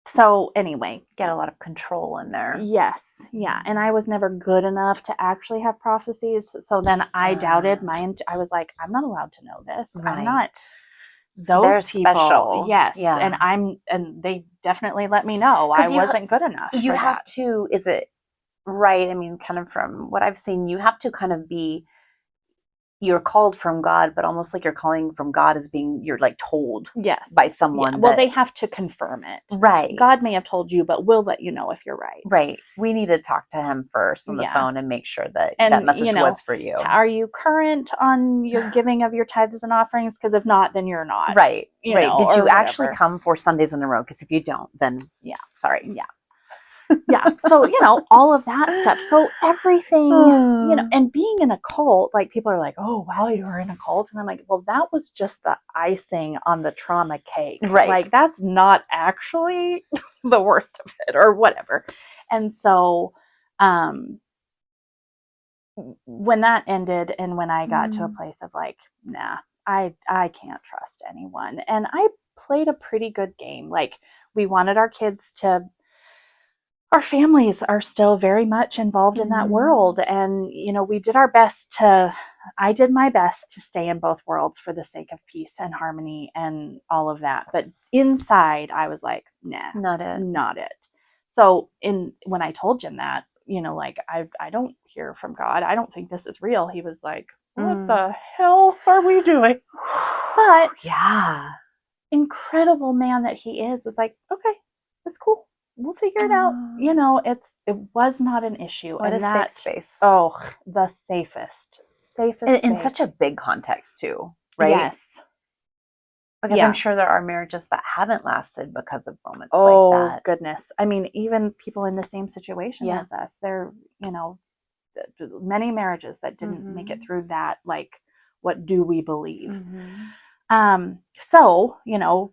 so anyway, get a lot of control in there. Yes. Yeah. And I was never good enough to actually have prophecies. So then I doubted I was like, I'm not allowed to know this. I'm not those They're people. Special. Yes. Yeah. And they definitely let me know I wasn't good enough. You have to, is it right? I mean, kind of from what I've seen, you have to you're called from God, but almost like you're calling from God as being, you're like told Yes. by someone. Yeah. Well, they have to confirm it. Right. God may have told you, but we'll let you know if you're right. Right. We need to talk to him first on the phone and make sure that that message was for you. Are you current on your giving of your tithes and offerings? Because if not, then you're not. Right. Right. Did you actually come 4 Sundays in a row? Because if you don't, then sorry. Yeah. Yeah. So, all of that stuff. So everything, and being in a cult, like people are like, oh, wow, you were in a cult. And I'm like, well, that was just the icing on the trauma cake. Right. Like that's not actually the worst of it or whatever. And so, when that ended and when I got to a place of like, nah, I can't trust anyone. And I played a pretty good game. Like we wanted our kids to, our families are still very much involved in that world. And, we did our best I did my best to stay in both worlds for the sake of peace and harmony and all of that. But inside I was like, nah, not it. So when I told Jim that, like, I don't hear from God. I don't think this is real. He was like, what the hell are we doing? But incredible man that he is was like, okay, that's cool. We'll figure it out. It was not an issue. What a safe space. Oh, the safest in such a big context too, right? Yes. Because I'm sure there are marriages that haven't lasted because of moments like that. Oh, goodness. I mean, even people in the same situation as us, there, many marriages that didn't make it through that, like, what do we believe? So,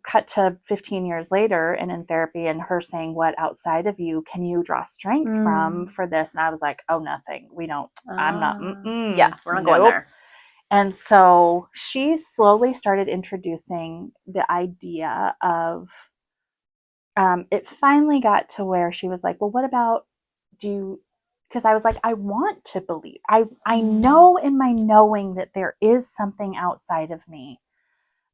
cut to 15 years later and in therapy and her saying, what outside of you can you draw strength from for this? And I was like, oh, nothing. We don't, I'm not, we're not going there. And so she slowly started introducing the idea of, it finally got to where she was like, well, what about, because I was like, I want to believe. I know in my knowing that there is something outside of me.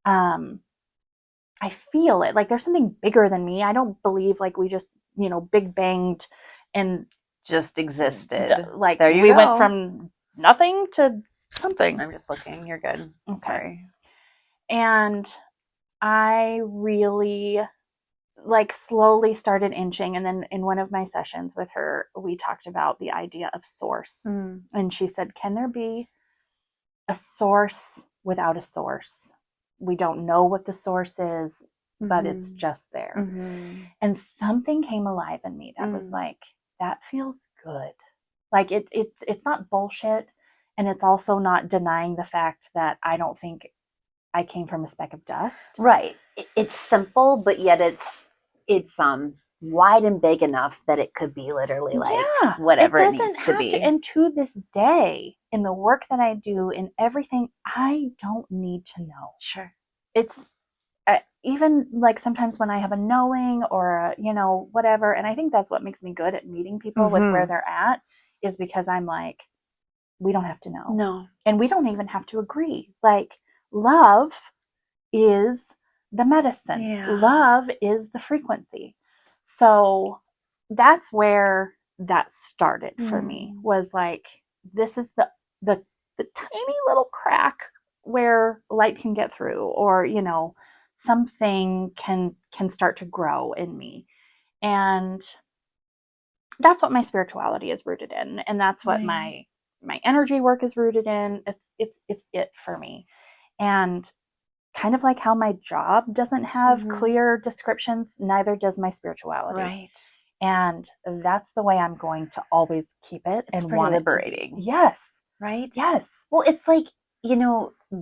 I feel it. Like there's something bigger than me. I don't believe like we just, big banged and just existed. Like there you go. Went from nothing to something. I'm just looking. You're good. I'm sorry. And I really like slowly started inching. And then in one of my sessions with her, we talked about the idea of source. And she said, can there be a source without a source? We don't know what the source is, but it's just there. And something came alive in me that was like, that feels good. Like it's not bullshit. And it's also not denying the fact that I don't think I came from a speck of dust. Right. It's simple, but yet it's wide and big enough that it could be literally like whatever it needs to be. And to this day, in the work that I do, in everything, I don't need to know. Sure. It's even like sometimes when I have a knowing or whatever, and I think that's what makes me good at meeting people with where they're at, is because I'm like, we don't have to know. No. And we don't even have to agree. Like, love is the medicine. Yeah. Love is the frequency. So that's where that started for me, was like, this is the tiny little crack where light can get through, or something can start to grow in me. And that's what my spirituality is rooted in, and that's what my energy work is rooted in. It's it for me. And kind of like how my job doesn't have clear descriptions, neither does my spirituality. Right. And that's the way I'm going to always keep it. It's and pretty liberating. Yes. Right? Yes. Well, it's like,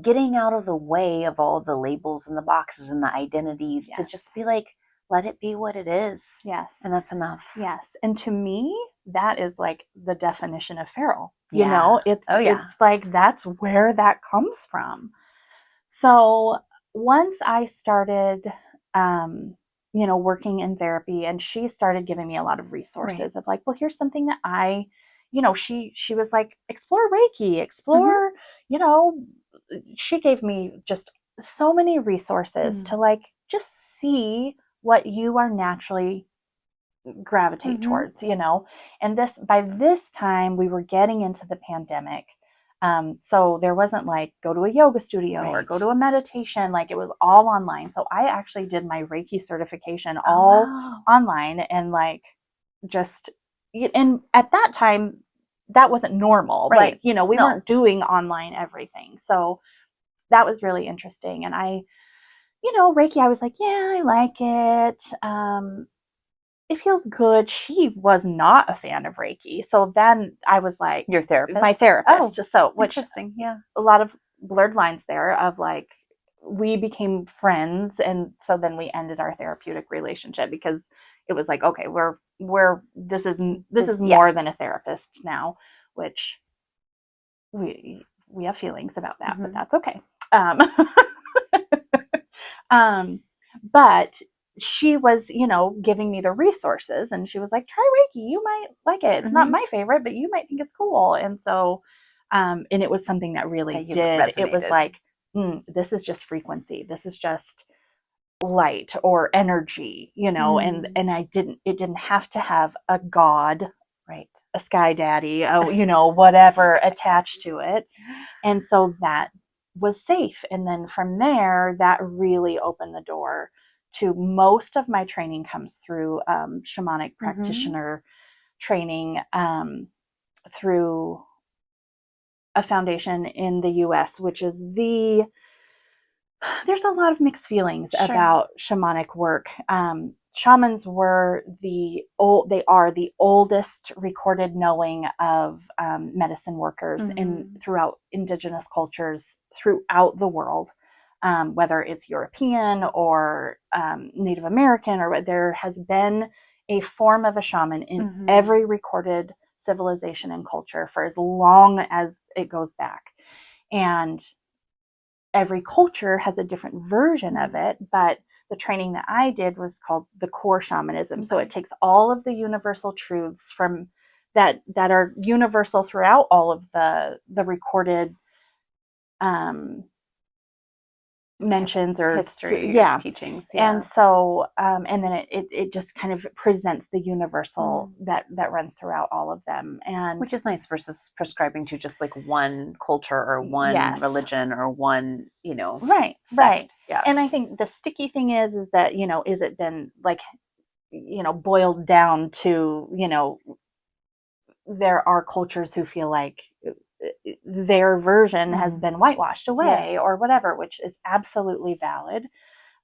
getting out of the way of all the labels and the boxes and the identities to just be like, let it be what it is. Yes. And that's enough. Yes. And to me, that is like the definition of feral. It's like, that's where that comes from. So once I started, working in therapy, and she started giving me a lot of resources of like, well, here's something that she was like, explore Reiki, explore, she gave me just so many resources to like, just see what you are naturally gravitate towards, and by this time we were getting into the pandemic. So there wasn't like go to a yoga studio or go to a meditation, like it was all online. So I actually did my Reiki certification all online, and like just, and at that time that wasn't normal. Like, we weren't doing online everything. So that was really interesting. And Reiki, I was like, yeah, I like it. It feels good. She was not a fan of Reiki. So then I was like, your therapist? My therapist. So, which, interesting. Yeah. A lot of blurred lines there of like, we became friends. And so then we ended our therapeutic relationship because it was like, okay, this is more than a therapist now, which we have feelings about that, but that's okay. But she was, giving me the resources, and she was like, try Reiki. You might like it. It's not my favorite, but you might think it's cool. And so, and it was something that really did. Resonated. It was like, this is just frequency. This is just light or energy, and it didn't have to have a god, right? A sky daddy, whatever attached to it. And so that was safe. And then from there, that really opened the door to most of my training comes through shamanic practitioner training through a foundation in the US, which is there's a lot of mixed feelings about shamanic work. Shamans they are the oldest recorded knowing of medicine workers throughout indigenous cultures throughout the world, whether it's European or Native American, or there has been a form of a shaman in every recorded civilization and culture for as long as it goes back. And every culture has a different version of it, but the training that I did was called the core shamanism. So it takes all of the universal truths from that are universal throughout all of the recorded mentions or history, teachings, and so and then it just kind of presents the universal that runs throughout all of them, and which is nice versus prescribing to just like one culture or one religion or one right sect. Right. Yeah. And I think the sticky thing is that is it been like boiled down to there are cultures who feel like their version has been whitewashed away or whatever, which is absolutely valid.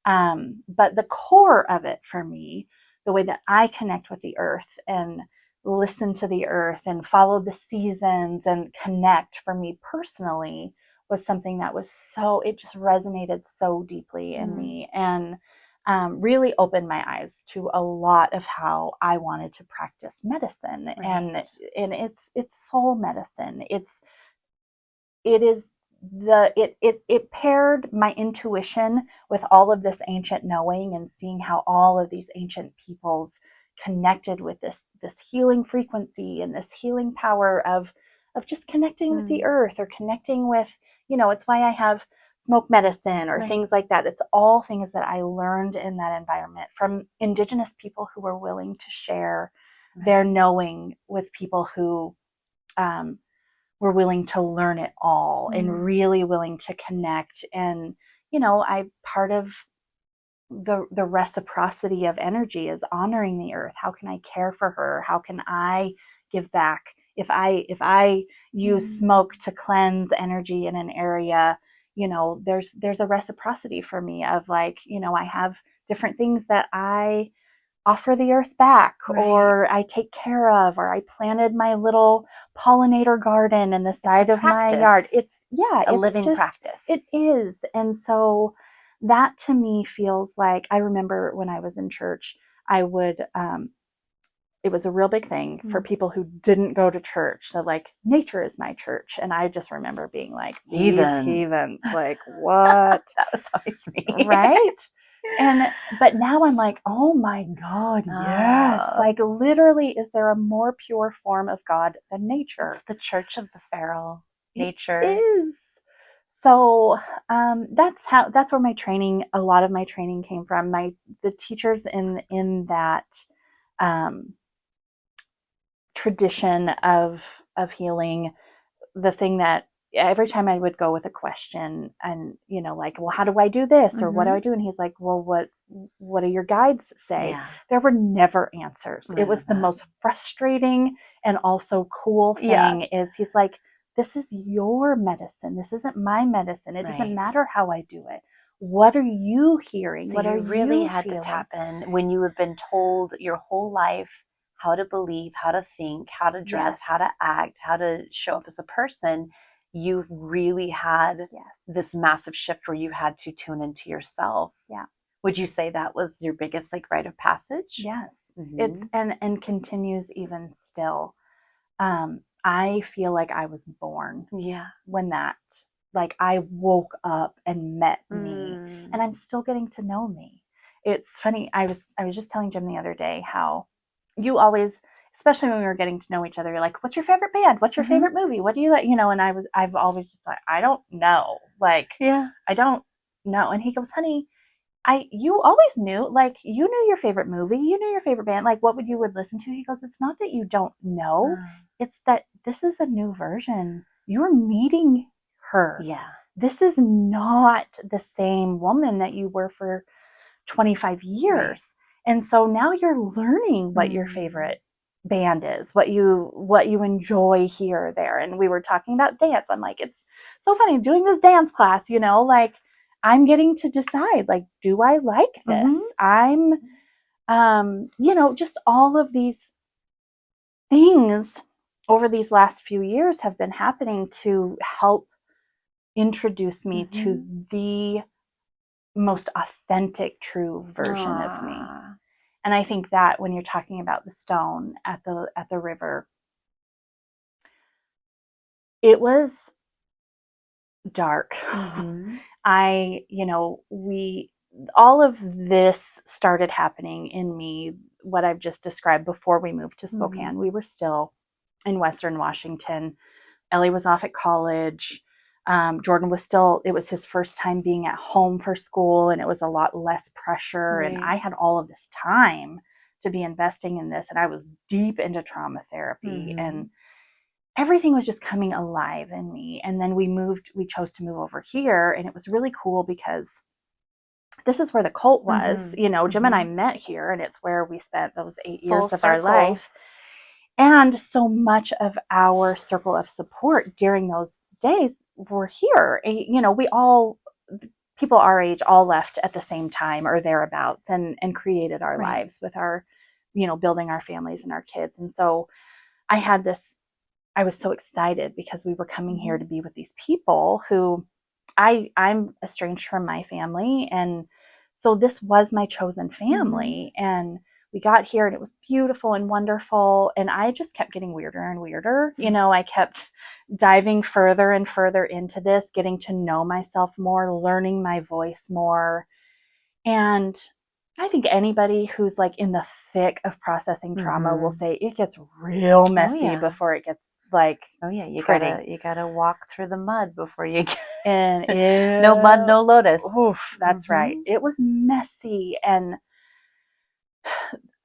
But the core of it for me, the way that I connect with the earth and listen to the earth and follow the seasons and connect, for me personally, was something that was it just resonated so deeply in me, and really opened my eyes to a lot of how I wanted to practice medicine. And it's soul medicine. It paired my intuition with all of this ancient knowing, and seeing how all of these ancient peoples connected with this healing frequency and this healing power of just connecting with the earth, or connecting with, it's why I have smoke medicine or things like that. It's all things that I learned in that environment from indigenous people who were willing to share their knowing with people who were willing to learn it all and really willing to connect. And I part of the reciprocity of energy is honoring the earth. How can I care for her? How can I give back? If I use smoke to cleanse energy in an area, there's a reciprocity for me of like, I have different things that I offer the earth back, or I take care of, or I planted my little pollinator garden in the side of my yard. It's a living practice. It is. And so that to me feels like, I remember when I was in church, I would, it was a real big thing for people who didn't go to church. So like, nature is my church. And I just remember being like, these heathens, like what? That was always me. Right? But now I'm like, oh my God, yes. Like literally, is there a more pure form of God than nature? It's the church of the feral, nature. It is. So that's where a lot of my training came from. The teachers in that tradition of healing, the thing that every time I would go with a question and, you know, like, well, how do I do this? Or what do I do? And he's like, well, what do your guides say? Yeah. There were never answers. It was the most frustrating and also cool thing is he's like, this is your medicine. This isn't my medicine. It doesn't matter how I do it. What are you hearing? So what are you really you had feeling? to tap in when you have been told your whole life how to believe, how to think, how to dress, how to act, how to show up as a person. You really had this massive shift where you had to tune into yourself. Yeah. Would you say that was your biggest like rite of passage? Yes. It's and continues even still. I feel like I was born when that, like, I woke up and met me, and I'm still getting to know me. It's funny. I was just telling Jim the other day how you always, especially when we were getting to know each other, you're like, what's your favorite band? What's your favorite movie? What do you like? You know, and I've always just like, I don't know. Like, I don't know. And he goes, honey, you always knew, like, you knew your favorite movie, you knew your favorite band, like what you would listen to. He goes, it's not that you don't know, it's that this is a new version. You're meeting her. Yeah. This is not the same woman that you were for 25 years. And so now you're learning what your favorite band is, what you enjoy here or there. And we were talking about dance. I'm like, it's so funny doing this dance class, you know, like I'm getting to decide, like, do I like this? I'm, you know, just all of these things over these last few years have been happening to help introduce me to the most authentic, true version of me. And I think that when you're talking about the stone at the river, it was dark. All of this started happening in me, what I've just described, before we moved to Spokane. We were still in Western Washington. Ellie was off at college. Jordan was still, it was his first time being at home for school, and it was a lot less pressure. And I had all of this time to be investing in this, and I was deep into trauma therapy, and everything was just coming alive in me. And then we chose to move over here, and it was really cool because this is where the cult was. You know, Jim and I met here, and it's where we spent those 8 years of our life. And so much of our circle of support during those days were here. You know, people our age all left at the same time or thereabouts, and created our lives with our, you know, building our families and our kids. And so I was so excited because we were coming here to be with these people who I'm estranged from my family. And so this was my chosen family. And we got here, and it was beautiful and wonderful. And I just kept getting weirder and weirder. You know, I kept diving further and further into this, getting to know myself more, learning my voice more. And I think anybody who's like in the thick of processing trauma will say it gets real messy before it gets like, you pretty. gotta walk through the mud before you get and no mud, no lotus. Oof, that's right. It was messy, and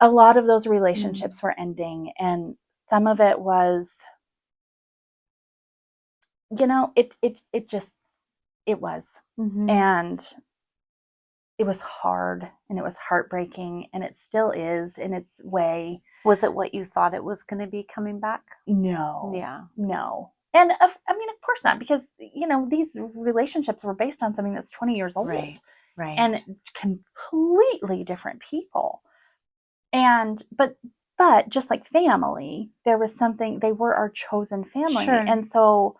a lot of those relationships were ending, and some of it was, you know, it was, and it was hard, and it was heartbreaking, and it still is in its way. Was it what you thought it was going to be coming back? No. Yeah. No. And of course not, because, you know, these relationships were based on something that's 20 years old. Right. And completely different people. And, but just like family, there was something, they were our chosen family. Sure. And so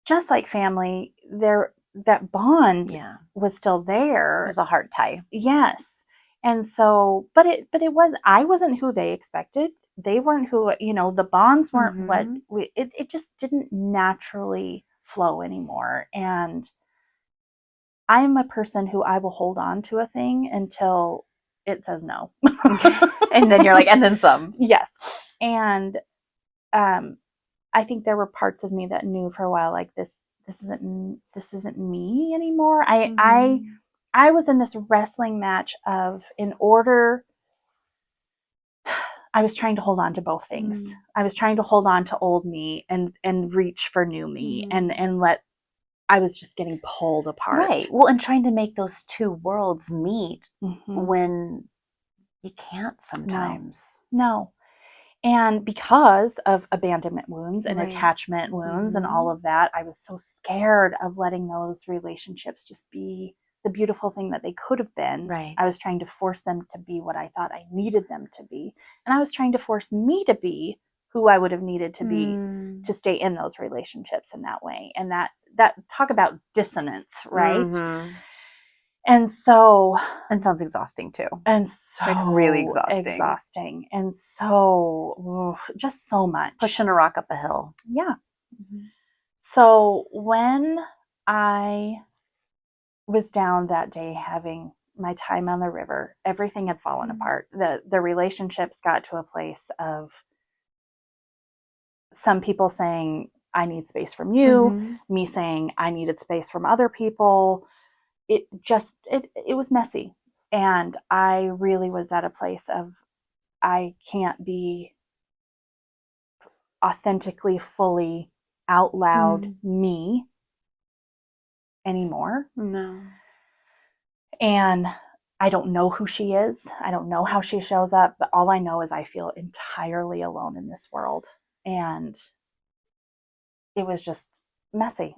just like family, that bond was still there. It was a heart tie. Yes. And so, but it was, I wasn't who they expected. They weren't who, you know, the bonds weren't what it just didn't naturally flow anymore. And I'm a person who I will hold on to a thing until it says no. And then you're like, and then some. Yes. And I think there were parts of me that knew for a while, like this isn't me anymore. I was in this wrestling match of, in order, I was trying to hold on to both things. I was trying to hold on to old me and reach for new me and I was just getting pulled apart. Right. Well, and trying to make those two worlds meet when you can't sometimes. No. And because of abandonment wounds and Right. attachment wounds and all of that, I was so scared of letting those relationships just be the beautiful thing that they could have been. Right. I was trying to force them to be what I thought I needed them to be. And I was trying to force me to be who I would have needed to be to stay in those relationships in that way. And that talk about dissonance, right? And so, and sounds exhausting too. And so like really exhausting. And so just so much. Pushing a rock up a hill. Yeah. So when I was down that day having my time on the river, everything had fallen apart. The relationships got to a place of some people saying, I need space from you, me saying I needed space from other people. It was messy. And I really was at a place of, I can't be authentically, fully, out loud me anymore. No. And I don't know who she is. I don't know how she shows up, but all I know is I feel entirely alone in this world. And it was just messy.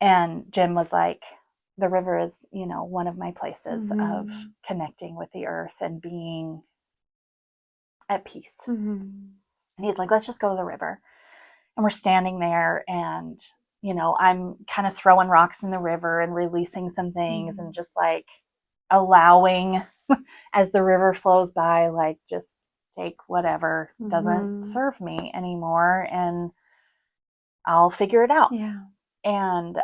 And Jim was like, the river is, one of my places of connecting with the earth and being at peace. And he's like, let's just go to the river. And we're standing there and, I'm kind of throwing rocks in the river and releasing some things and just like allowing as the river flows by, like just take whatever doesn't serve me anymore and I'll figure it out. Yeah. And,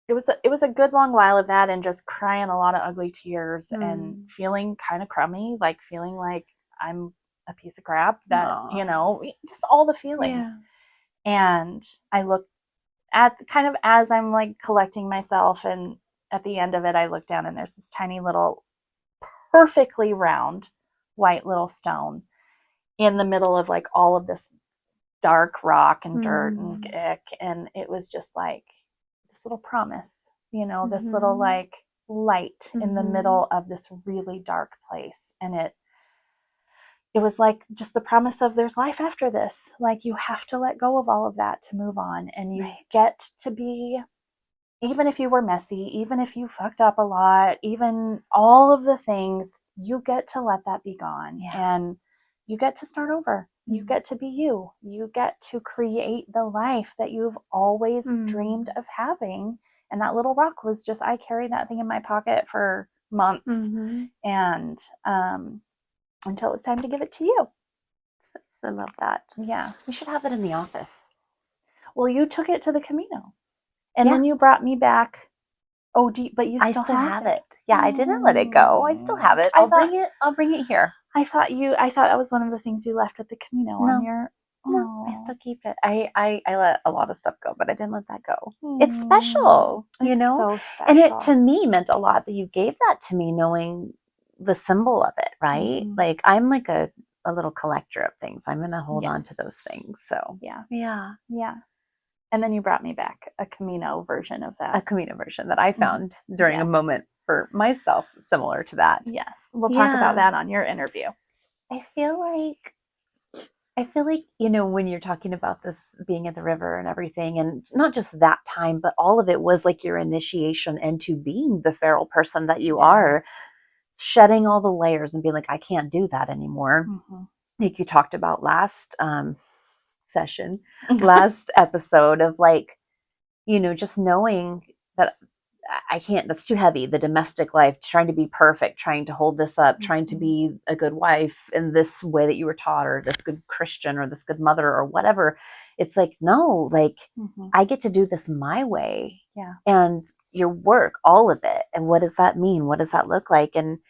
it was a good long while of that and just crying a lot of ugly tears and feeling kind of crummy, like feeling like I'm a piece of crap that, just all the feelings. Yeah. And I look at kind of as I'm like collecting myself and at the end of it, I look down and there's this tiny little perfectly round white little stone in the middle of like all of this dark rock and dirt and ick. And it was just like this little promise, this little like light in the middle of this really dark place. And it was like just the promise of there's life after this. Like you have to let go of all of that to move on. And you get to be, even if you were messy, even if you fucked up a lot, even all of the things, you get to let that be gone. Yeah. And you get to start over. You get to be you. You get to create the life that you've always dreamed of having. And that little rock was just, I carried that thing in my pocket for months. And until it was time to give it to you. I love that. Yeah. We should have it in the office. Well, you took it to the Camino. And then you brought me back. Oh, but you still have it. Yeah, I didn't let it go. I still have it. I'll bring it here. I thought that was one of the things you left at the Camino on your. No, I still keep it. I let a lot of stuff go, but I didn't let that go. It's special, it's so special. And it to me meant a lot that you gave that to me, knowing the symbol of it, right? Like I'm like a little collector of things. I'm gonna hold on to those things. So yeah. And then you brought me back a Camino version of that. A Camino version that I found during a moment for myself similar to that. Yes. We'll talk about that on your interview. I feel like, when you're talking about this being at the river and everything, and not just that time, but all of it was like your initiation into being the feral person that you are, shedding all the layers and being like, I can't do that anymore. Like you talked about last episode of like, just knowing that I can't, that's too heavy. The domestic life, trying to be perfect, trying to hold this up, trying to be a good wife in this way that you were taught, or this good Christian or this good mother or whatever. It's like, no, like I get to do this my way. Yeah. And your work, all of it. And what does that mean? What does that look like? And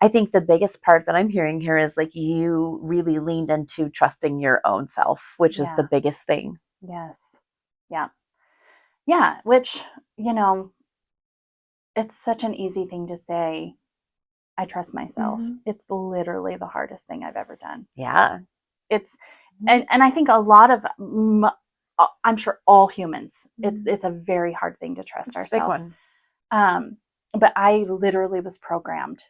I think the biggest part that I'm hearing here is like you really leaned into trusting your own self, which is the biggest thing. Yes. Yeah. Yeah. Which, it's such an easy thing to say I trust myself. It's literally the hardest thing I've ever done. Yeah. It's, and I think a lot of, I'm sure all humans, it's a very hard thing to trust ourselves. It's a big one. But I literally was programmed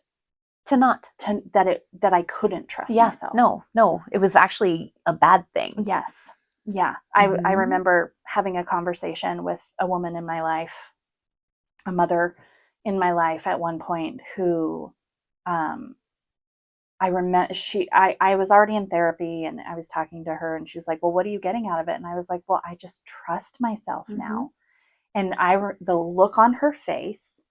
that I couldn't trust myself. No, it was actually a bad thing. Yes. Yeah. I remember having a conversation with a woman in my life, a mother in my life at one point who, I remember I was already in therapy and I was talking to her and she's like, well, what are you getting out of it? And I was like, well, I just trust myself now. And the look on her face,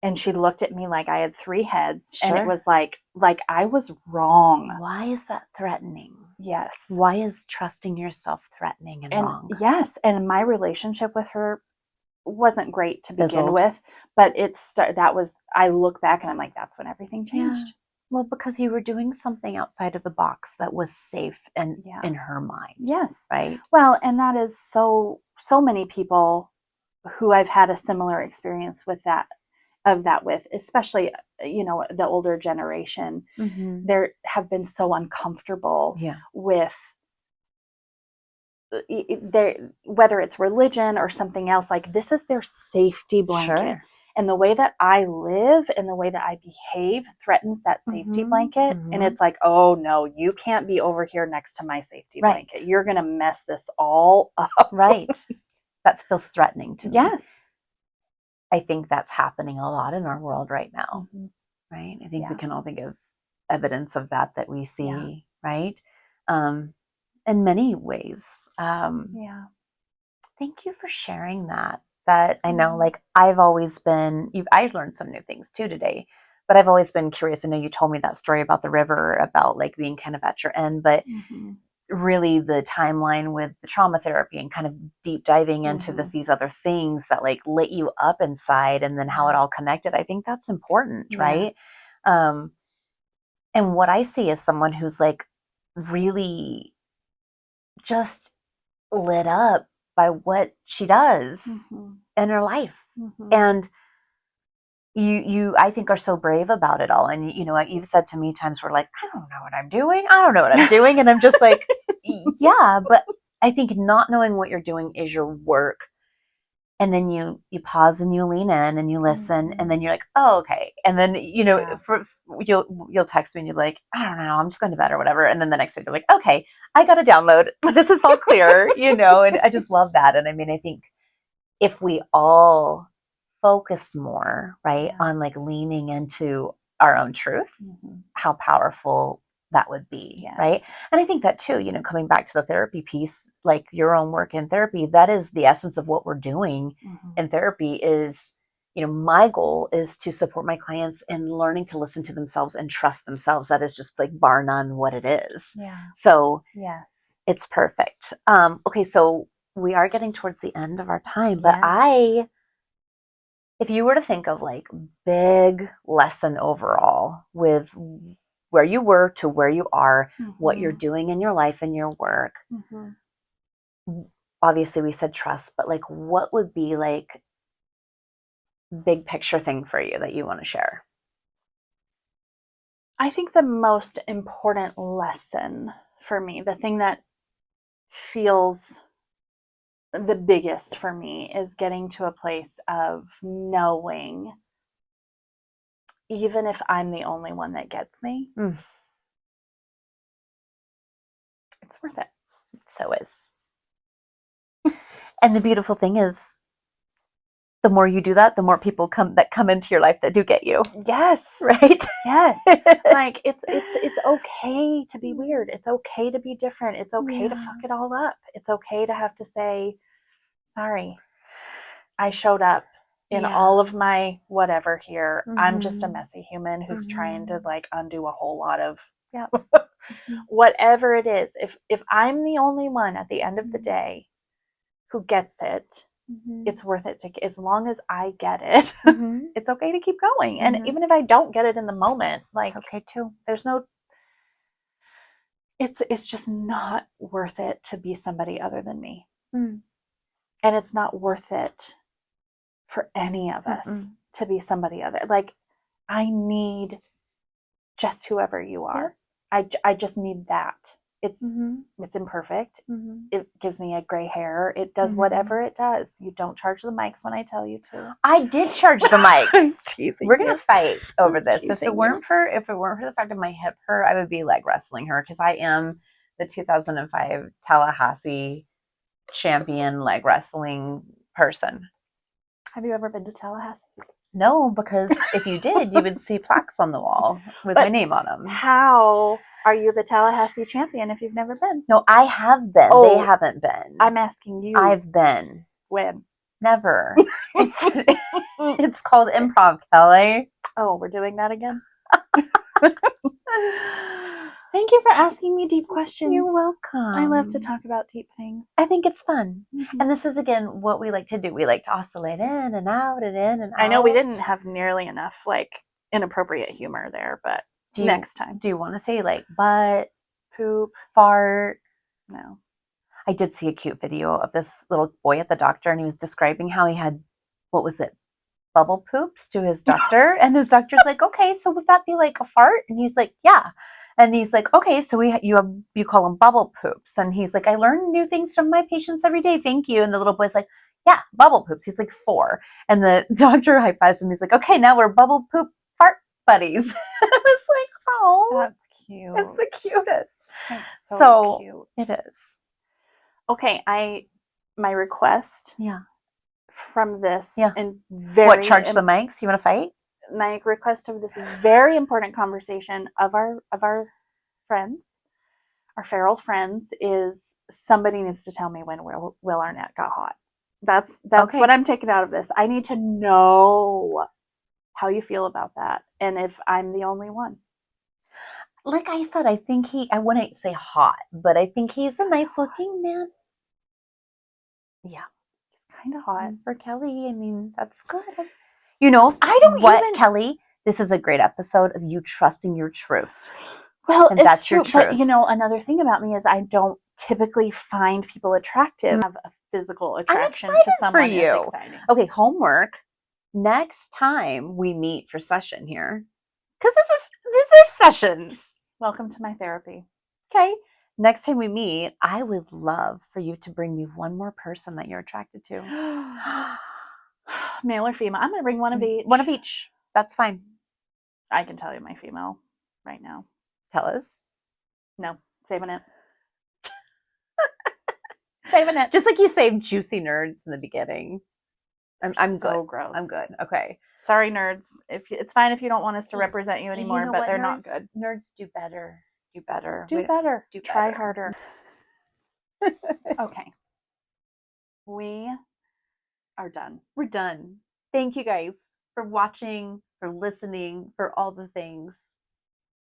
and she looked at me like I had 3 heads. Sure. And it was like I was wrong. Why is that threatening? Yes. Why is trusting yourself threatening and wrong? Yes. And my relationship with her wasn't great to begin with, but I look back and I'm like, that's when everything changed. Yeah. Well, because you were doing something outside of the box that was safe and in her mind. Yes. Right. Well, and that is so many people who I've had a similar experience with with, especially, the older generation, there have been so uncomfortable with whether it's religion or something else, like this is their safety blanket. Sure. And the way that I live and the way that I behave threatens that safety blanket. And it's like, oh no, you can't be over here next to my safety blanket. You're going to mess this all up. Right. That feels threatening to me. Yes. I think that's happening a lot in our world right now. Right. I think we can all think of evidence of that we see. Right. In many ways. Thank you for sharing that. That I know, like, I've always been, I've learned some new things too today, but I've always been curious. I know you told me that story about the river, about like being kind of at your end, but really the timeline with the trauma therapy and kind of deep diving into these other things that like lit you up inside and then how it all connected. I think that's important. Right. And what I see is someone who's like really just lit up by what she does in her life. And you I think are so brave about it all. And you know what you've said to me times where like, I don't know what I'm doing. And I'm just like, yeah, but I think not knowing what you're doing is your work. And then you pause and you lean in and you listen and then you're like, oh, okay. And then, you'll text me and you're like, I don't know, I'm just going to bed or whatever. And then the next day you're like, okay, I got to download. This is all clear, and I just love that. And I mean, I think if we all focus more, right, on like leaning into our own truth, how powerful that would be. Right. And I think that too, coming back to the therapy piece, like your own work in therapy, that is the essence of what we're doing in therapy is, my goal is to support my clients in learning to listen to themselves and trust themselves. That is just like bar none what it is. Yeah. So yes, it's perfect. Okay. So we are getting towards the end of our time, but if you were to think of like big lesson overall with where you were to where you are, what you're doing in your life and your work. Obviously we said trust, but like what would be like big picture thing for you that you want to share? I think the most important lesson for me, the thing that feels the biggest for me, is getting to a place of knowing even if I'm the only one that gets me, it's worth it. It so is. And the beautiful thing is, the more you do that, the more people come into your life that do get you. Yes. Right? Yes. Like it's okay to be weird. It's okay to be different. It's okay to fuck it all up. It's okay to have to say, sorry, I showed up in all of my whatever here. I'm just a messy human who's trying to like undo a whole lot of whatever it is. If I'm the only one at the end of the day who gets it, it's worth it as long as I get it. It's okay to keep going. And even if I don't get it in the moment, like, it's okay too. There's no, it's just not worth it to be somebody other than me. And it's not worth it for any of us to be somebody other. Like, I need just whoever you are. I just need that. It's imperfect. It gives me a gray hair. It does whatever it does. You don't charge the mics when I tell you to. I did charge the mics. We're gonna fight over this. If it weren't for the fact of my hip hurt, I would be leg wrestling her because I am the 2005 Tallahassee champion leg wrestling person. Have you ever been to Tallahassee? No, because if you did, you would see plaques on the wall with my name on them. How are you the Tallahassee champion if you've never been? No, I have been. Oh, they haven't been. I'm asking you. I've been. When? Never. It's called improv, Kelly. Oh, we're doing that again? Thank you for asking me deep questions. You're welcome. I love to talk about deep things. I think it's fun. And this is, again, what we like to do. We like to oscillate in and out and in and out. I know we didn't have nearly enough, like, inappropriate humor there, but next time. Do you want to say, like, butt, poop, fart? No. I did see a cute video of this little boy at the doctor, and he was describing how he had, what was it, bubble poops to his doctor. And his doctor's like, okay, so would that be like a fart? And he's like, yeah. And he's like, okay, so you call them bubble poops. And he's like, I learn new things from my patients every day. Thank you. And the little boy's like, yeah, bubble poops. He's like 4. And the doctor high-fives him. He's like, okay, now we're bubble poop fart buddies. I was like, oh, that's cute. It's the cutest. That's so cute. It is. Okay, my request. Yeah. From this. Yeah. And charge the mics? You want to fight? My request of this very important conversation of our friends, our feral friends, is somebody needs to tell me when Will Arnett got hot. That's okay. What I'm taking out of this. I need to know how you feel about that, and if I'm the only one. Like I said, I think I wouldn't say hot, but I think he's a nice looking man. Yeah. He's kind of hot. And for Kelly, I mean, that's good. You know, I don't what, Kelly, this is a great episode of you trusting your truth. Well, and that's true, your truth. But, you know, another thing about me is I don't typically find people attractive. Have a physical attraction to someone. For you. Is exciting. Okay, homework. Next time we meet for session here, because these are sessions. Welcome to my therapy. Okay. Next time we meet, I would love for you to bring me one more person that you're attracted to. Male or female? I'm going to bring one of each. One of each. That's fine. I can tell you my female right now. Tell us. No. Saving it. Saving it. Just like you saved juicy nerds in the beginning. I'm so good. Gross. I'm good. Okay. Sorry, nerds. It's fine if you don't want us to represent you anymore, but they're not good. Nerds do better. Do better. Do better. Try harder. Okay. We are done. We're done. Thank you guys for watching, for listening, for all the things.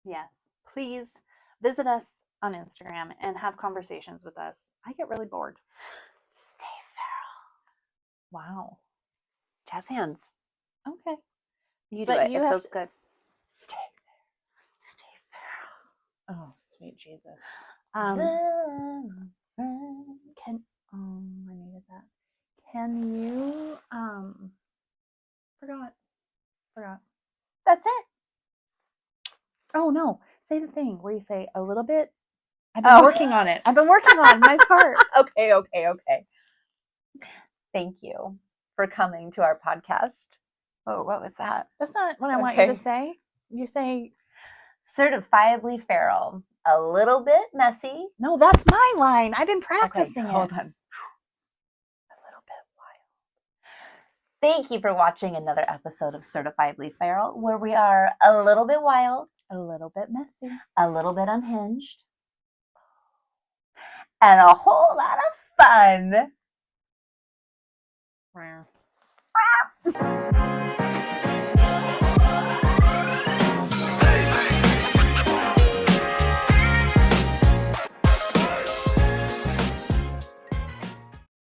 Yes. Please visit us on Instagram and have conversations with us. I get really bored. Stay feral. Wow. Jazz hands. Okay. You do it. It feels good. Stay there. Stay feral. Oh, sweet Jesus. I needed that. Can you forgot. That's it. Oh no. Say the thing where you say a little bit. I've been working on it. I've been working on my part. Okay. Thank you for coming to our podcast. Oh, what was that? That's not what I want you to say. You say certifiably feral. A little bit messy. No, that's my line. I've been practicing it. Hold on. A little bit wild. Thank you for watching another episode of Certifiably Feral, where we are a little bit wild, a little bit messy, a little bit unhinged, and a whole lot of fun.